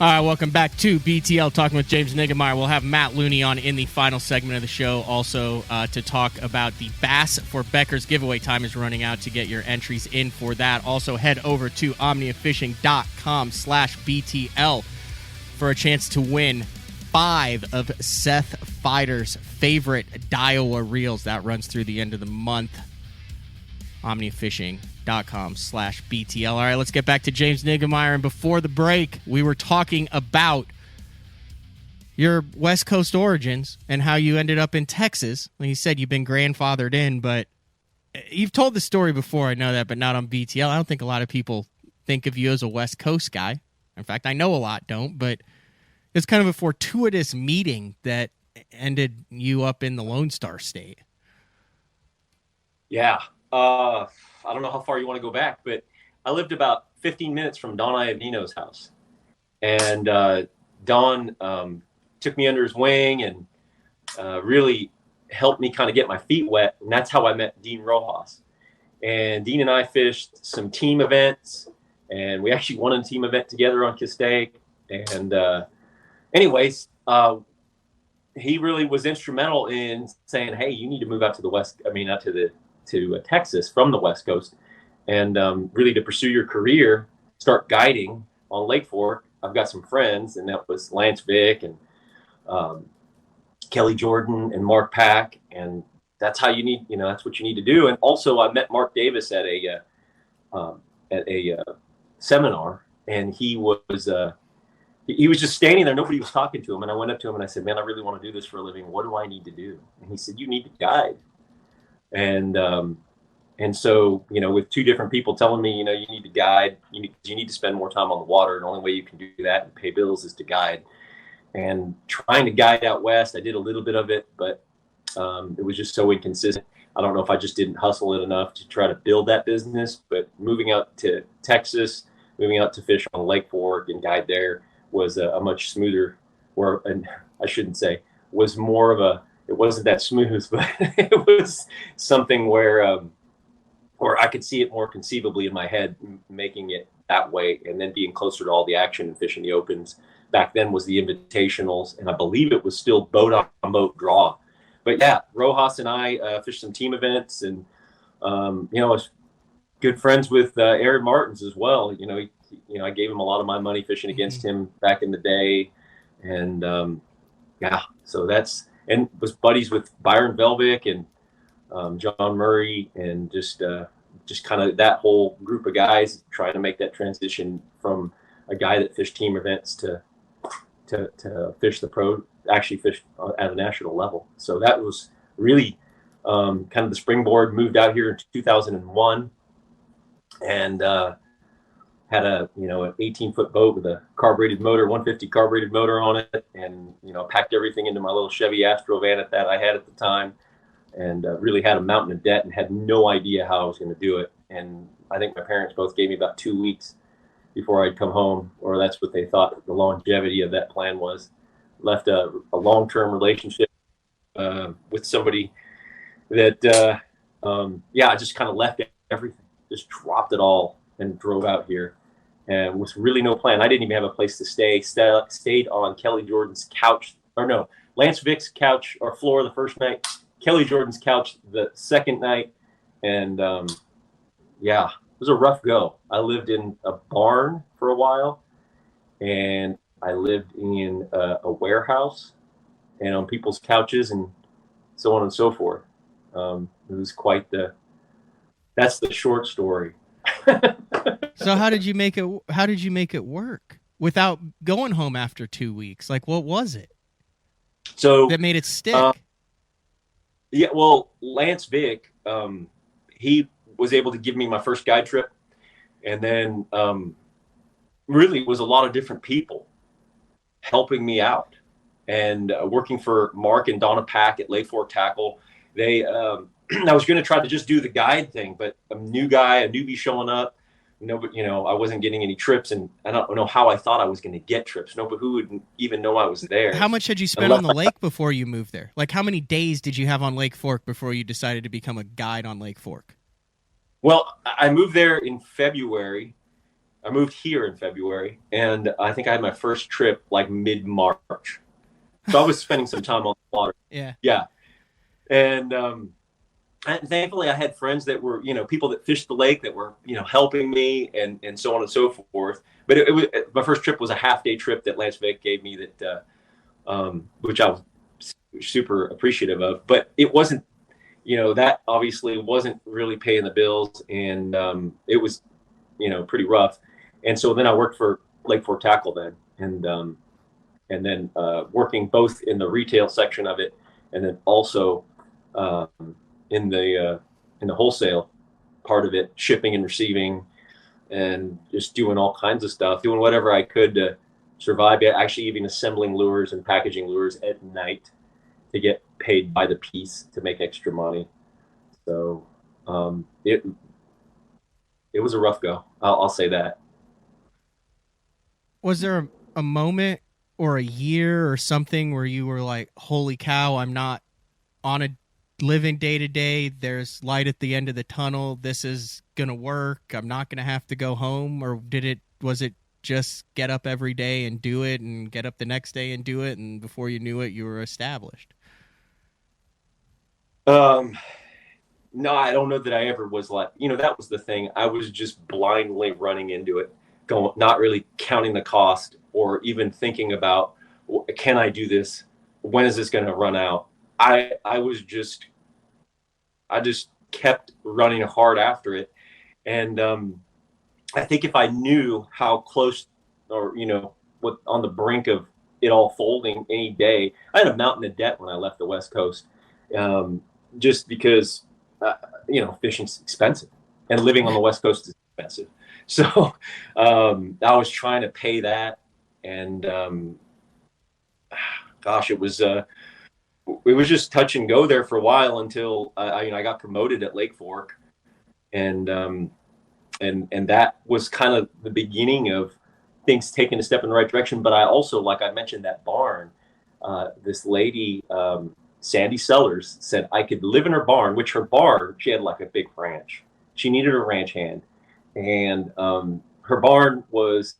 S1: All right, welcome back to BTL Talking with James Niggemeyer. We'll have Matt Looney on in the final segment of the show also to talk about the Bass for Beckers giveaway. Time is running out to get your entries in for that. Also, head over to omniafishing.com/BTL for a chance to win 5 of Seth Fider's favorite Daiwa reels. That runs through the end of the month. omniafishing.com/BTL. All right, let's get back to James Niggemeyer. And before the break, we were talking about your West Coast origins and how you ended up in Texas. Well, you said you've been grandfathered in, but you've told the story before, I know that, but not on BTL. I don't think a lot of people think of you as a West Coast guy. In fact, I know a lot don't, but it's kind of a fortuitous meeting that ended you up in the Lone Star State.
S3: Yeah. I don't know how far you want to go back, but I lived about 15 minutes from Don Iavino's house. And Don took me under his wing and really helped me kind of get my feet wet. And that's how I met Dean Rojas. And Dean and I fished some team events, and we actually won a team event together on Castaic. And anyways, he really was instrumental in saying, hey, you need to move out to the West, to Texas from the West Coast, and really to pursue your career, start guiding on Lake Fork. I've got some friends, and that was Lance Vick and Kelly Jordan and Mark Pack, and that's how you need, that's what you need to do. And also, I met Mark Davis at a seminar, and he was just standing there. Nobody was talking to him, and I went up to him and I said, "Man, I really want to do this for a living. What do I need to do?" And he said, "You need to guide." And so, with 2 different people telling me, you need to guide, you need to spend more time on the water. And the only way you can do that and pay bills is to guide. And trying to guide out West, I did a little bit of it, but it was just so inconsistent. I don't know if I just didn't hustle it enough to try to build that business, but moving out to Texas, moving out to fish on Lake Fork and guide there was a much smoother, and I shouldn't say, was more of a, it wasn't that smooth, but it was something where I could see it more conceivably in my head, making it that way, and then being closer to all the action and fishing the opens. Back then was the invitationals, and I believe it was still boat on boat draw. But yeah, Rojas and I fished some team events, and I was good friends with Aaron Martins as well. I gave him a lot of my money fishing against him back in the day, and so that's. And was buddies with Byron Velvick and John Murray, and just kind of that whole group of guys trying to make that transition from a guy that fished team events to fish the pro, actually fish at a national level. So that was really kind of the springboard. Moved out here in 2001, and had an 18-foot boat with a carbureted motor, 150 carbureted motor on it, and packed everything into my little Chevy Astro van that I had at the time, and really had a mountain of debt and had no idea how I was going to do it. And I think my parents both gave me about 2 weeks before I'd come home, or that's what they thought the longevity of that plan was. Left a long-term relationship with somebody that I just kind of left everything. just dropped it all and drove out here, and with really no plan. I didn't even have a place to stay. Stayed on Kelly Jordan's couch, or no, Lance Vick's couch or floor the first night, Kelly Jordan's couch the second night, and yeah, it was a rough go. I lived in a barn for a while, and I lived in a warehouse and on people's couches and so on and so forth. It was that's the short story.
S1: So how did you make it work without going home after 2 weeks? Like, what was it that made it stick?
S3: Yeah, well, Lance Vick, he was able to give me my first guide trip, and then really it was a lot of different people helping me out, and working for Mark and Donna Pack at Lake Fork Tackle. They I was going to try to just do the guide thing, but a newbie showing up, but I wasn't getting any trips, and I don't know how I thought I was going to get trips. But who would even know I was there?
S1: How much had you spent on the lake before you moved there? Like, how many days did you have on Lake Fork before you decided to become a guide on Lake Fork?
S3: Well, I moved there in February. I moved here in February, and I think I had my first trip like mid-March. So I was spending some time on the water. Yeah. And thankfully I had friends that were, people that fished the lake that were, helping me and so on and so forth. But it was, my first trip was a half-day trip that Lance Vick gave me that, which I was super appreciative of. But it wasn't, that obviously wasn't really paying the bills, and it was, pretty rough. And so then I worked for Lake Fork Tackle then, and then working both in the retail section of it, and then also in the wholesale part of it, shipping and receiving, and just doing all kinds of stuff, doing whatever I could to survive. Actually, even assembling lures and packaging lures at night to get paid by the piece to make extra money. So it was a rough go. I'll say that.
S1: Was there a moment or a year or something where you were like, holy cow, I'm not on a living day to day, there's light at the end of the tunnel, this is gonna work, I'm not gonna have to go home? Or was it just get up every day and do it, and get up the next day and do it, and before you knew it you were established?
S3: No, I don't know that I ever was like, that was the thing. I was just blindly running into it, not really counting the cost or even thinking about, can I do this? When is this going to run out? I just kept running hard after it. And I think if I knew how close, or, what on the brink of it all folding any day, I had a mountain of debt when I left the West Coast, just because, fishing's expensive and living on the West Coast is expensive. So I was trying to pay that, and gosh, it was just touch and go there for a while until I got promoted at Lake Fork, and that was kind of the beginning of things taking a step in the right direction. But I also, like I mentioned, that barn, this lady, Sandy Sellers, said I could live in her barn, which her barn, she had like a big ranch. She needed a ranch hand. And her barn was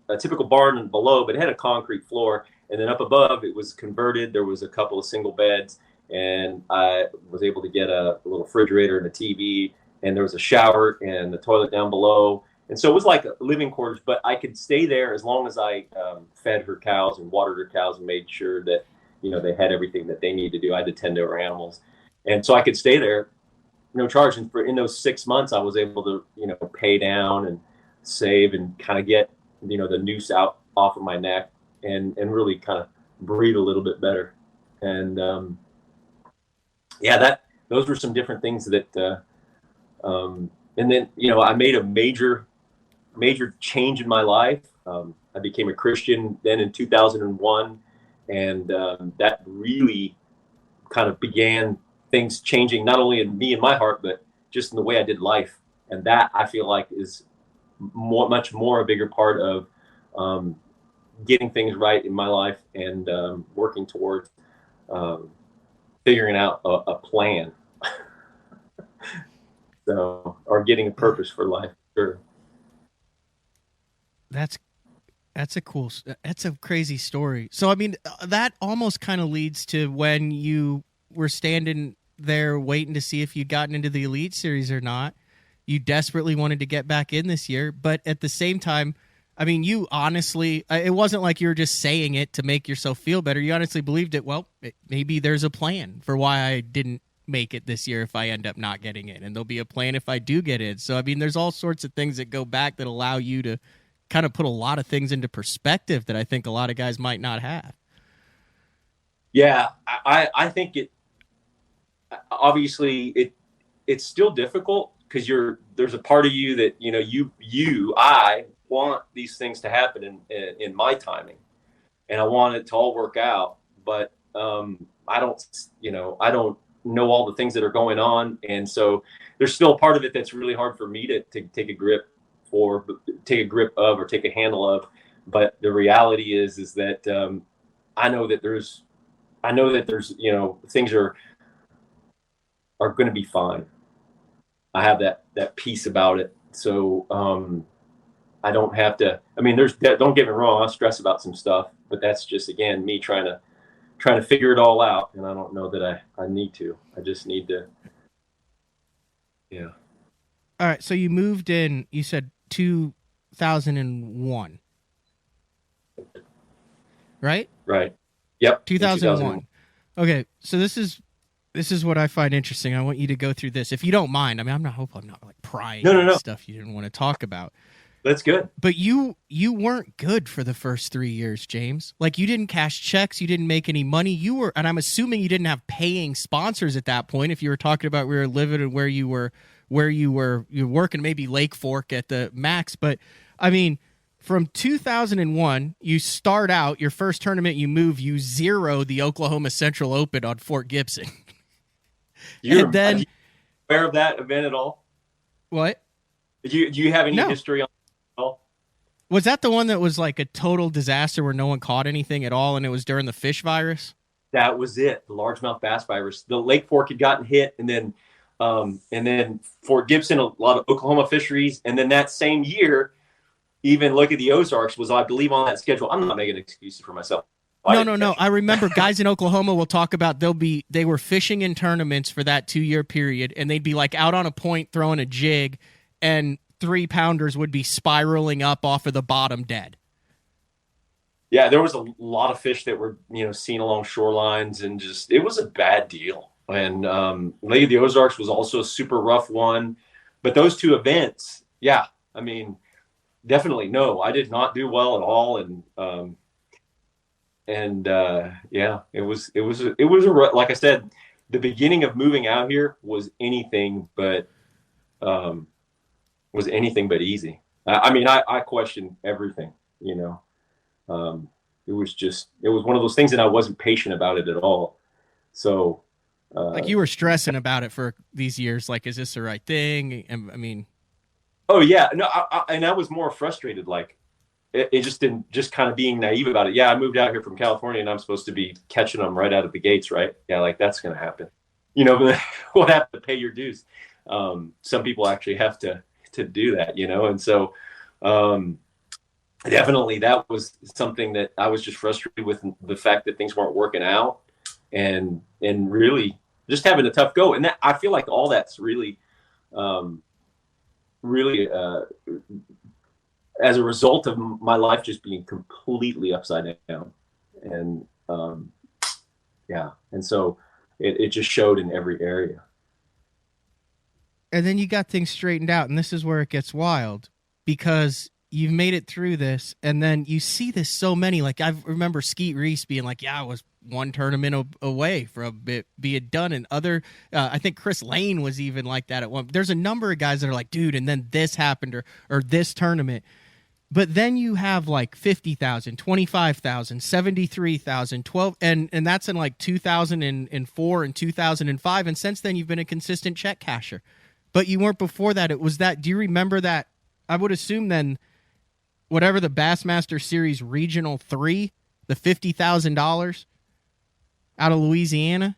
S3: a typical barn below, but it had a concrete floor. And then up above, it was converted. There was a couple of single beds, and I was able to get a little refrigerator and a TV, and there was a shower and the toilet down below. And so it was like living quarters, but I could stay there as long as I fed her cows and watered her cows and made sure that, they had everything that they needed to do. I had to tend to her animals. And so I could stay there, no charge. And in those 6 months, I was able to, pay down and save and kind of get, the noose out off of my neck and really kind of breathe a little bit better. And those were some different things that, and then, I made a major change in my life. I became a Christian then in 2001. And that really kind of began things changing, not only in me and my heart, but just in the way I did life. And that, I feel like, is much more a bigger part of getting things right in my life and working towards figuring out a plan. So, or getting a purpose for life. Sure.
S1: That's that's a crazy story. So, I mean, that almost kind of leads to when you were standing there waiting to see if you'd gotten into the Elite Series or not. You desperately wanted to get back in this year, but at the same time, I mean, you honestly, it wasn't like you were just saying it to make yourself feel better. You honestly believed it. Well, maybe there's a plan for why I didn't make it this year if I end up not getting in, and there'll be a plan if I do get in. So, I mean, there's all sorts of things that go back that allow you to kind of put a lot of things into perspective that I think a lot of guys might not have.
S3: Yeah, I think obviously it's still difficult because there's a part of you that, I want these things to happen in my timing, and I want it to all work out, but I don't know all the things that are going on, and so there's still a part of it that's really hard for me to take a grip of or take a handle of. But the reality is that I know that there's things are going to be fine. I have that peace about it. So I don't have to, I mean, don't get me wrong, I stress about some stuff, but that's just, again, me trying to figure it all out. And I don't know that I need to. I just need to. Yeah.
S1: All right. So you moved in, you said 2001. Right?
S3: Right. Yep.
S1: 2001. Okay. So this is what I find interesting. I want you to go through this, if you don't mind. I mean, I hope I'm not like prying
S3: No.
S1: stuff you didn't want to talk about.
S3: That's good.
S1: But you weren't good for the first 3 years, James. Like, you didn't cash checks, you didn't make any money. You were, and I'm assuming you didn't have paying sponsors at that point. If you were talking about where you were living and where you were working, maybe Lake Fork at the max. But I mean, from 2001, you start out your first tournament, you zero the Oklahoma Central Open on Fort Gibson.
S3: And then, are you aware of that event at all?
S1: What?
S3: Do you have any history on it at all?
S1: Was that the one that was like a total disaster where no one caught anything at all, and it was during the fish virus?
S3: That was it. The largemouth bass virus. The Lake Fork had gotten hit, and then Fort Gibson, a lot of Oklahoma fisheries, and then that same year, even Look at the Ozarks was, I believe, on that schedule. I'm not making excuses for myself.
S1: No. I remember guys in Oklahoma will talk about they were fishing in tournaments for that 2-year period, and they'd be like out on a point throwing a jig, and 3-pounders would be spiraling up off of the bottom dead.
S3: Yeah, there was a lot of fish that were, seen along shorelines, and just, it was a bad deal. And Lake of the Ozarks was also a super rough one. But those two events, yeah, I mean, definitely no, I did not do well at all. And yeah, it was like I said, the beginning of moving out here was anything but easy. I mean, I questioned everything, it was one of those things that I wasn't patient about it at all. So,
S1: like, you were stressing about it for these years. Like, is this the right thing? I mean,
S3: oh yeah, no, I was more frustrated. Like, it just didn't, just kind of being naive about it. Yeah, I moved out here from California, and I'm supposed to be catching them right out of the gates, right? Yeah, like, that's going to happen. But we'll have to pay your dues. Some people actually have to do that, and so definitely that was something that I was just frustrated with, the fact that things weren't working out, and really just having a tough go. And that, I feel like all that's really as a result of my life just being completely upside down. And yeah, and so it just showed in every area.
S1: And then you got things straightened out, and this is where it gets wild, because you've made it through this, and then you see this so many. Like, I remember Skeet Reese being like, yeah, I was one tournament away from it being done, and other, I think Chris Lane was even like that at one. There's a number of guys that are like, dude, and then this happened, or this tournament. But then you have like 50,000, 25,000, 73,000, 12, and that's in like 2004 and 2005. And since then, you've been a consistent check casher. But you weren't before that. It was that. Do you remember that? I would assume then, whatever the Bassmaster Series Regional 3, the $50,000 out of Louisiana.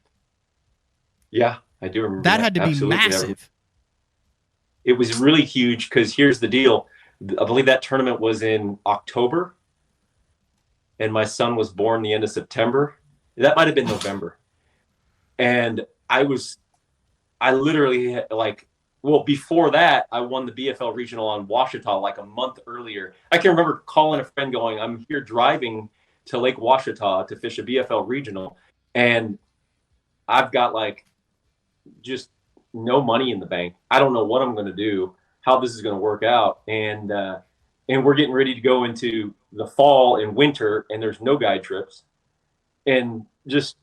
S3: Yeah, I do remember.
S1: That had to be
S3: Absolutely.
S1: massive.
S3: it was really huge because here's the deal. I believe that tournament was in October, and my son was born the end of September. That might have been November. And I literally like, well, before that, I won the BFL regional on Washita like a month earlier. I can remember calling a friend going, I'm here driving to Lake Washita to fish a BFL regional. And I've got like just no money in the bank. I don't know what I'm going to do, how this is going to work out. And we're getting ready to go into the fall and winter, and there's no guide trips. And just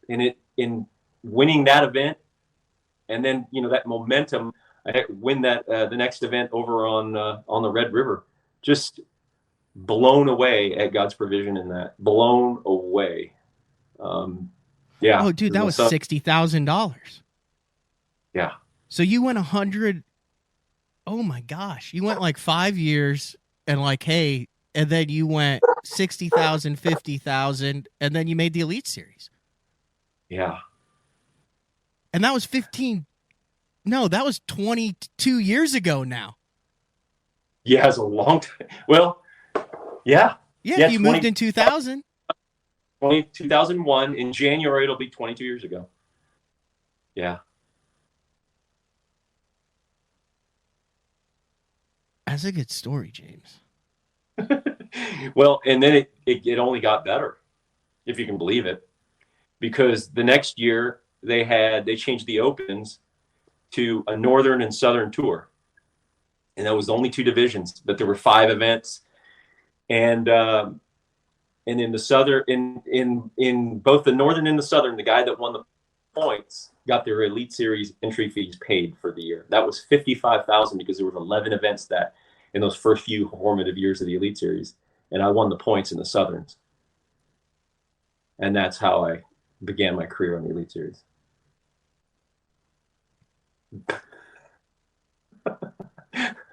S3: in winning that event, and then, you know, that momentum, I win that the next event over on the Red River, just blown away at God's provision in that. Blown away. Yeah.
S1: Oh, dude, that was $60,000.
S3: Yeah.
S1: So you went 100. Oh my gosh, you went like 5 years and like, hey, and then you went 60,000, 50,000, and then you made the Elite Series.
S3: Yeah.
S1: And that was 22 years ago now.
S3: Yeah, it's a long time. Well, yeah.
S1: Yeah, you moved in 2000.
S3: 2001. In January, it'll be 22 years ago. Yeah.
S1: That's a good story, James.
S3: Well, and then it only got better, if you can believe it, because the next year they changed the Opens to a Northern and Southern tour, and that was only 2 divisions, but there were 5 events, and in the Southern, in both the Northern and the Southern, the guy that won the points got their Elite Series entry fees paid for the year. That was $55,000 because there was 11 events that in those first few formative years of the Elite Series, and I won the points in the Southerns, and that's how I began my career on the Elite Series.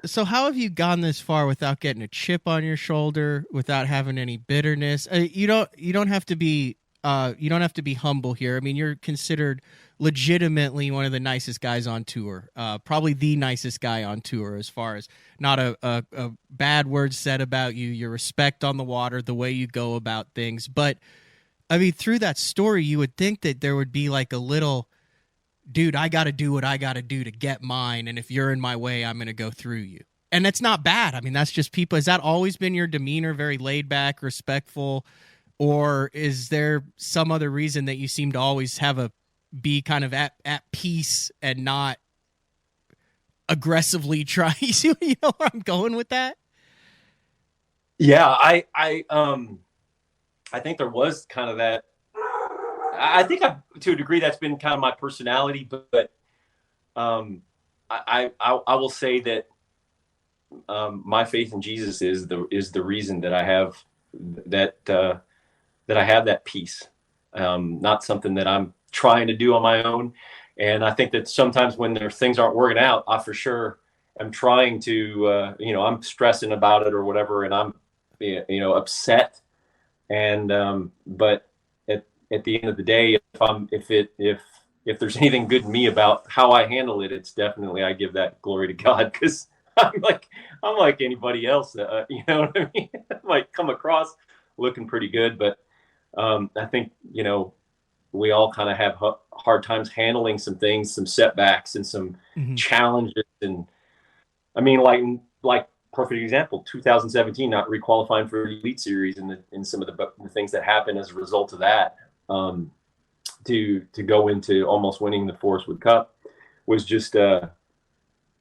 S1: So how have you gone this far without getting a chip on your shoulder, without having any bitterness? You don't have to be humble here. I mean, you're considered legitimately one of the nicest guys on tour, probably the nicest guy on tour, as far as not a bad word said about you, your respect on the water, the way you go about things. But I mean, through that story, you would think that there would be like a little, dude, I got to do what I got to do to get mine. And if you're in my way, I'm going to go through you. And that's not bad. I mean, that's just people. Has that always been your demeanor, very laid back, respectful? Or is there some other reason that you seem to always be kind of at peace and not aggressively try? You know where I'm going with that?
S3: Yeah, I think there was kind of that. I think to a degree that's been kind of my personality, but I will say that my faith in Jesus is the reason that I have that peace. Not something that I'm trying to do on my own. And I think that sometimes when things aren't working out, I for sure am trying to, I'm stressing about it or whatever, and I'm, upset. And, but at the end of the day, if there's anything good in me about how I handle it, it's definitely, I give that glory to God, because I'm like anybody else, you know what I mean? I might come across looking pretty good, but I think, we all kind of have hard times handling some things, some setbacks and some challenges. And I mean, like perfect example, 2017, not requalifying for the Elite Series and some of the things that happened as a result of that, to go into almost winning the Forest Wood Cup was just, it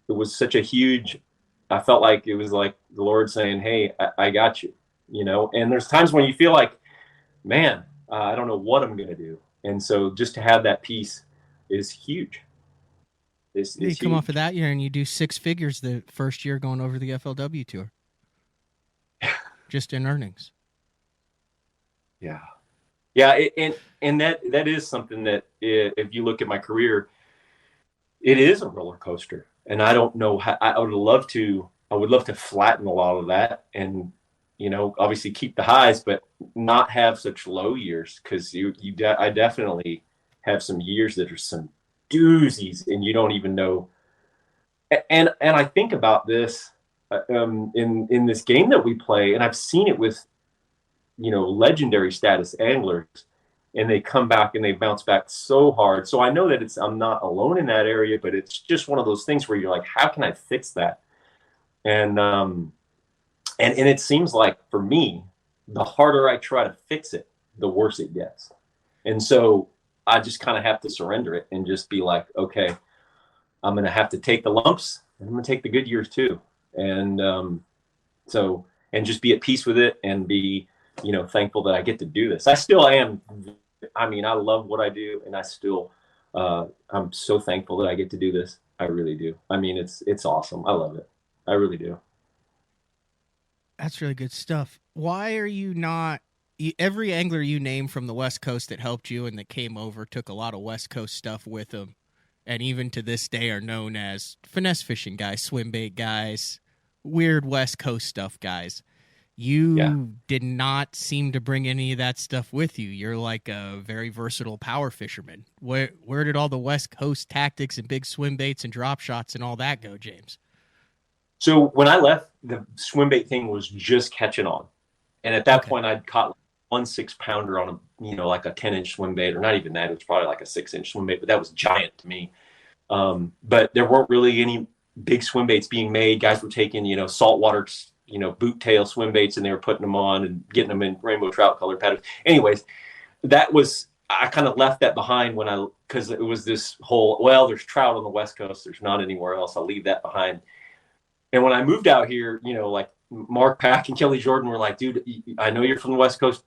S3: was such a huge, I felt like it was like the Lord saying, hey, I got you, and there's times when you feel like, man, I don't know what I'm going to do. And so just to have that peace is huge.
S1: You come off of that year and you do 6 figures the first year going over the FLW tour. Just in earnings.
S3: Yeah. Yeah. And that is something that if you look at my career, it is a roller coaster. And I don't know how, I would love to flatten a lot of that and, obviously keep the highs, but not have such low years. Cause I definitely have some years that are some doozies and you don't even know And I think about this in this game that we play, and I've seen it with, legendary status anglers, and they come back and they bounce back so hard. So I know that I'm not alone in that area, but it's just one of those things where you're like, how can I fix that? And it seems like for me, the harder I try to fix it, the worse it gets. And so I just kind of have to surrender it and just be like, okay, I'm going to have to take the lumps and I'm going to take the good years too. And and just be at peace with it and be, thankful that I get to do this. I still am. I mean, I love what I do, and I still, I'm so thankful that I get to do this. I really do. I mean, it's awesome. I love it. I really do.
S1: That's really good stuff. Why are you not? Every angler you name from the West Coast that helped you and that came over took a lot of West Coast stuff with them, and even to this day are known as finesse fishing guys, swim bait guys, weird West Coast stuff guys. You did not seem to bring any of that stuff with you. You're like a very versatile power fisherman. Where did all the West Coast tactics and big swim baits and drop shots and all that go, James?
S3: So when I left, the swim bait thing was just catching on. And at that point, I'd caught 1 6-pounder on like a 10-inch swim bait, or not even that. It was probably like a 6-inch swim bait, but that was giant to me. But there weren't really any big swim baits being made. Guys were taking, saltwater, boot tail swim baits, and they were putting them on and getting them in rainbow trout color patterns. Anyways, I kind of left that behind because it was this whole, well, there's trout on the West Coast. There's not anywhere else. I'll leave that behind. And when I moved out here, like Mark Pack and Kelly Jordan were like, dude, I know you're from the West Coast.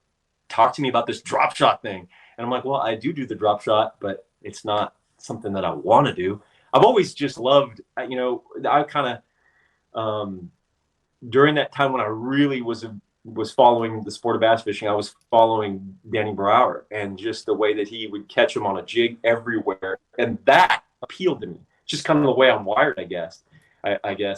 S3: Talk to me about this drop shot thing. And I'm like, well, I do the drop shot, but it's not something that I want to do. I've always just loved, I kind of, during that time when I really was following the sport of bass fishing, I was following Danny Brower and just the way that he would catch him on a jig everywhere. And that appealed to me. Just kind of the way I'm wired, I guess.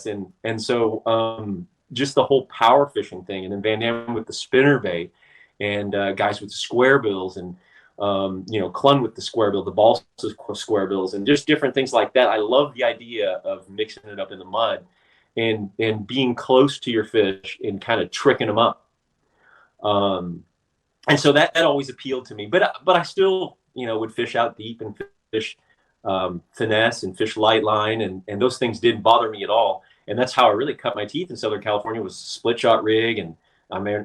S3: And so just the whole power fishing thing, and then Van Dam with the spinner bait, and guys with the square bills, and Clun with the square bill, the balsa square bills, and just different things like that. I love the idea of mixing it up in the mud and being close to your fish and kind of tricking them up. And so that always appealed to me, but I still, would fish out deep and fish finesse and fish light line, and those things didn't bother me at all. And that's how I really cut my teeth in Southern California, was split shot rig. And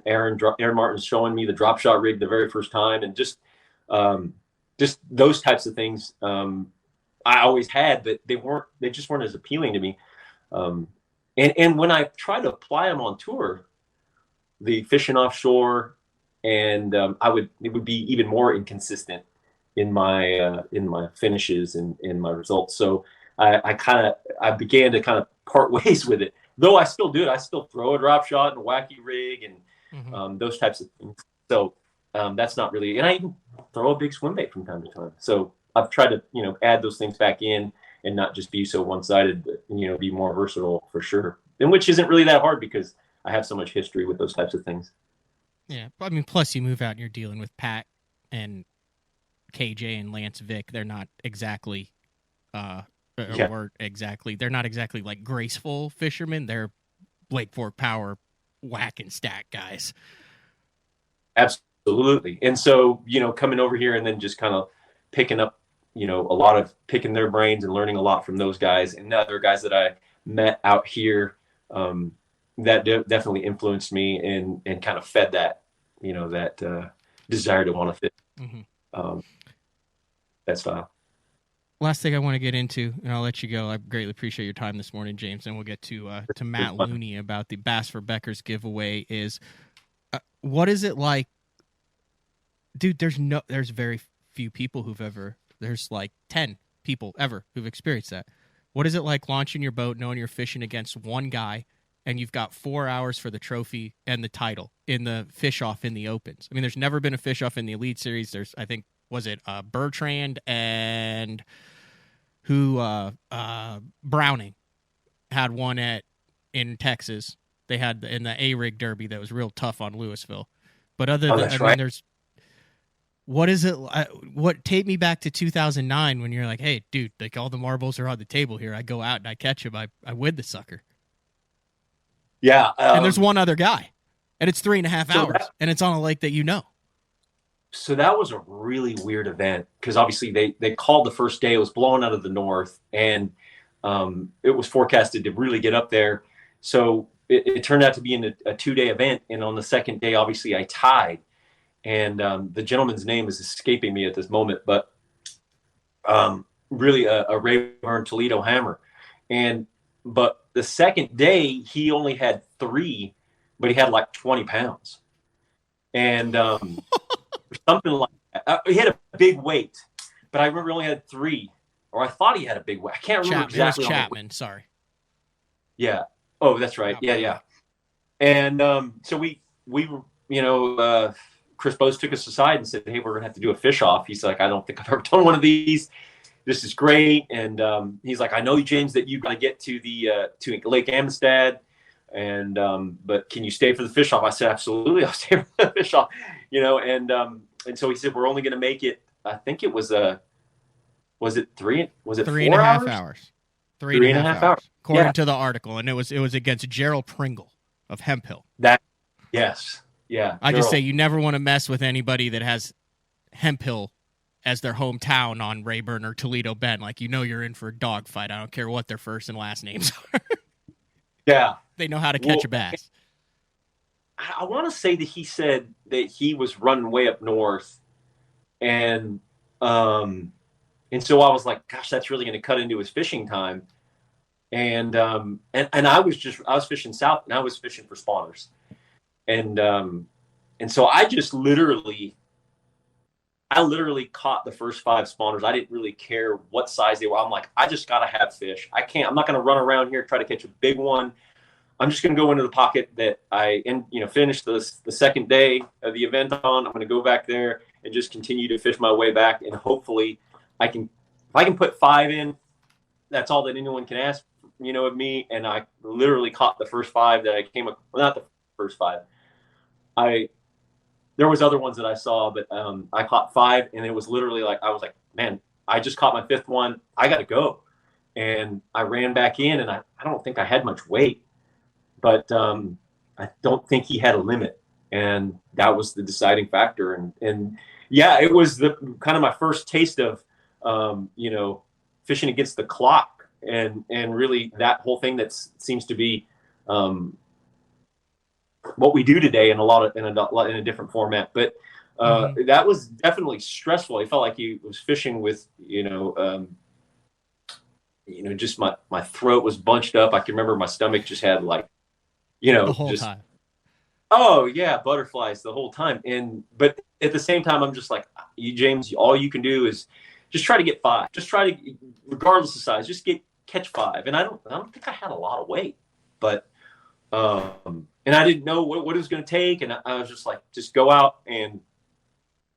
S3: Aaron Martin's showing me the drop shot rig the very first time, and just those types of things I always had, but they just weren't as appealing to me. And when I try to apply them on tour, the fishing offshore, and it would be even more inconsistent in my finishes and in my results. So I began to kind of part ways with it, though I still do it. I still throw a drop shot and a wacky rig and those types of things. So that's not really, and I even throw a big swim bait from time to time. So I've tried to, add those things back in and not just be so one-sided, but, be more versatile for sure. And which isn't really that hard because I have so much history with those types of things.
S1: Yeah. I mean, plus you move out and you're dealing with Pat and KJ and Lance Vick. They're not exactly, they're not exactly like graceful fishermen. They're Lake Fork Power whack and stack guys.
S3: Absolutely. And so, coming over here and then just kind of picking up, a lot of picking their brains and learning a lot from those guys and the other guys that I met out here, that definitely influenced me and kind of fed that, that desire to want to fish that style.
S1: Last thing I want to get into, and I'll let you go. I greatly appreciate your time this morning, James, and we'll get to Matt Looney about the Bass for Beckers giveaway. Is what is it like, dude? There's very few people there's like 10 people ever who've experienced that. What is it like launching your boat, knowing you're fishing against one guy, and you've got 4 hours for the trophy and the title in the fish off in the opens? I mean, there's never been a fish off in the Elite Series. There's, I think, was it Bertrand and Browning had one in Texas. They had in the A-Rig Derby that was real tough on Louisville. But other than,
S3: right.
S1: there's What is it? What take me back to 2009 when you're like, hey, dude, like all the marbles are on the table here. I go out and I catch him. I win the sucker.
S3: Yeah.
S1: And there's one other guy, and it's 3.5 hours, and it's on a lake that you know.
S3: So that was a really weird event because obviously they called the first day. It was blowing out of the north, and it was forecasted to really get up there. So it turned out to be a 2-day event. And on the second day, obviously I tied. And the gentleman's name is escaping me at this moment, but really a Rayburn Toledo hammer. But the second day, he only had 3, but he had like 20 pounds. And something like that. He had a big weight, but I remember he only had 3, or I thought he had a big weight. I can't remember exactly.
S1: It was Chapman, sorry.
S3: Yeah. Oh, that's right. Yeah. And so we Chris Bose took us aside and said, hey, we're going to have to do a fish off. He's like, I don't think I've ever done one of these. This is great. And he's like, I know, James, that you got to get to to Lake Amistad. And but can you stay for the fish off? I said, absolutely. I'll stay for the fish off. And so he said, we're only going to make it, I think it was 3
S1: 3.5 hours? 3.5 hours. According to the article. And it was against Gerald Pringle of Hemp Hill.
S3: Yes. Yeah.
S1: I just say you never want to mess with anybody that has Hemp Hill as their hometown on Rayburn or Toledo Bend. Like, you're in for a dogfight. I don't care what their first and last names are.
S3: Yeah.
S1: They know how to catch a bass.
S3: I want to say that he said that he was running way up north. And so I was like, gosh, that's really going to cut into his fishing time. And I was fishing south, and I was fishing for spawners. And so I literally caught the first 5 spawners. I didn't really care what size they were. I'm like, I just got to have fish. I'm not going to run around here, try to catch a big one. I'm just going to go into the pocket that I finished the second day of the event on. I'm going to go back there and just continue to fish my way back. And hopefully if I can put 5 in, that's all that anyone can ask, of me. And I literally caught the first 5 that I came up, well, not the first 5. There was other ones that I saw, but I caught 5, and it was literally like, I was like, man, I just caught my 5th one. I got to go. And I ran back in, and I don't think I had much weight, but I don't think he had a limit. And that was the deciding factor. And yeah, it was the kind of my first taste of, fishing against the clock, and really that whole thing that seems to be, what we do today in a different format. But that was definitely stressful. I felt like he was fishing with, just my throat was bunched up. I can remember my stomach just had like,
S1: the whole time.
S3: Oh yeah, butterflies the whole time. But at the same time, I'm just like, James, all you can do is just try to get 5. Just try to, regardless of size, just catch 5. And I don't think I had a lot of weight, but and I didn't know what it was going to take, and I was just like, just go out. And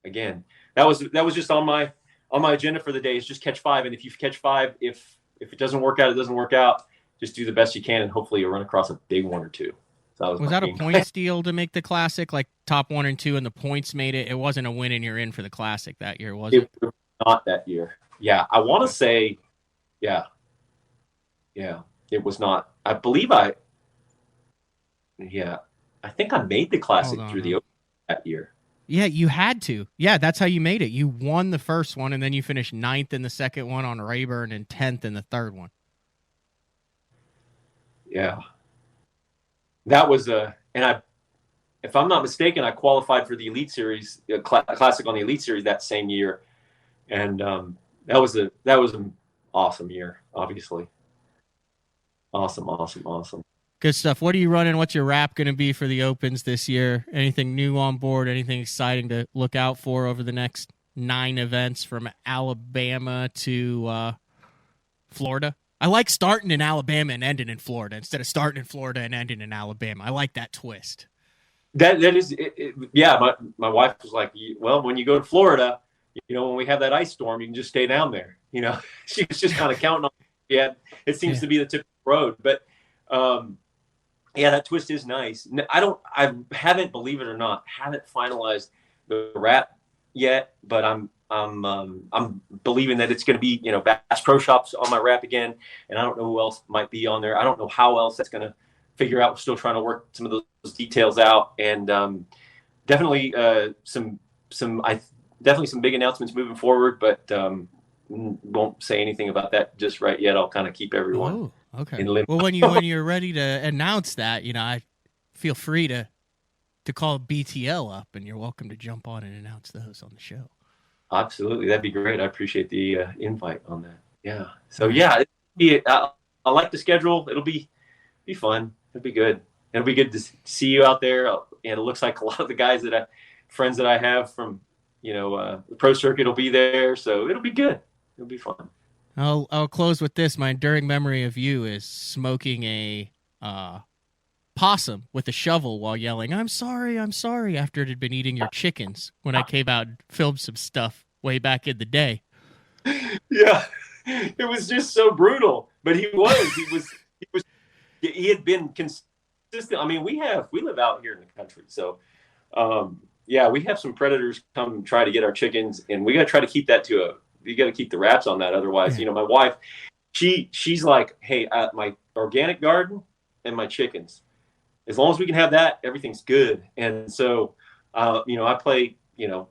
S3: again, that was just on my agenda for the day, is just catch 5. And if you catch 5, if it doesn't work out, it doesn't work out. Just do the best you can, and hopefully you'll run across a big one or 2. So
S1: was that a points deal to make the Classic, like top 1 and 2, and the points made it? It wasn't a win and you're in for the Classic that year, was it?
S3: Not that year. Yeah, I want to say, yeah, it was not. I believe I think I made the Classic through the Open that year.
S1: Yeah, you had to. Yeah, that's how you made it. You won the first one, and then you finished 9th in the second one on Rayburn and 10th in the third one.
S3: Yeah. That was if I'm not mistaken, I qualified for the Elite Series, Classic on the Elite Series that same year. And that was an awesome year, obviously. Awesome.
S1: Good stuff. What are you running? What's your wrap going to be for the Opens this year? Anything new on board? Anything exciting to look out for over the next 9 events from Alabama to Florida? I like starting in Alabama and ending in Florida instead of starting in Florida and ending in Alabama. I like that twist.
S3: That is, yeah. My wife was like, well, when you go to Florida, when we have that ice storm, you can just stay down there. She was just kind of counting on. Yeah, it seems to be the typical road, but yeah, that twist is nice. I haven't, believe it or not, haven't finalized the yet, but I'm believing that it's going to be, Bass Pro Shops on my wrap again, and I don't know who else might be on there. I don't know how else that's going to figure out. We're still trying to work some of those details out, and definitely some big announcements moving forward, but won't say anything about that just right yet. I'll kind of keep everyone.
S1: Oh, okay.
S3: In limbo.
S1: Well, when you're ready to announce that, I feel free to call BTL up, and you're welcome to jump on and announce those on the show.
S3: Absolutely, that'd be great. I appreciate the invite on that. Yeah. So yeah, I like the schedule. It'll be fun. It'll be good. It'll be good to see you out there. And it looks like a lot of the guys friends that I have from the pro circuit will be there. So it'll be good. It'll be fun.
S1: I'll close with this. My enduring memory of you is smoking a possum with a shovel while yelling, I'm sorry, after it had been eating your chickens when I came out and filmed some stuff way back in the day.
S3: Yeah, it was just so brutal. But he had been consistent. I mean, we live out here in the country. So, we have some predators come try to get our chickens, and we got to try to keep that you got to keep the wraps on that. Otherwise, my wife, she's like, hey, my organic garden and my chickens, as long as we can have that, everything's good. And so, I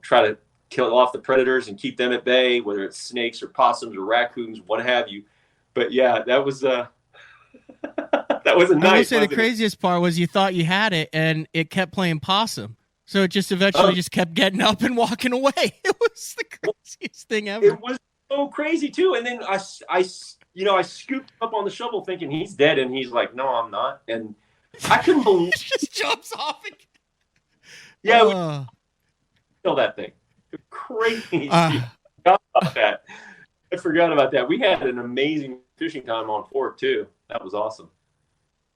S3: try to kill off the predators and keep them at bay, whether it's snakes or possums or raccoons, what have you. But yeah, that was that was a nice.
S1: I would say the craziest part was you thought you had it, and it kept playing possum. So it just eventually just kept getting up and walking away. It was the craziest thing ever.
S3: It was so crazy too. And then I scooped up on the shovel thinking he's dead, and he's like, no, I'm not. And I couldn't believe
S1: it just jumps off again.
S3: Yeah, kill that thing. Crazy. I forgot about that. We had an amazing fishing time on Fort too. That was awesome.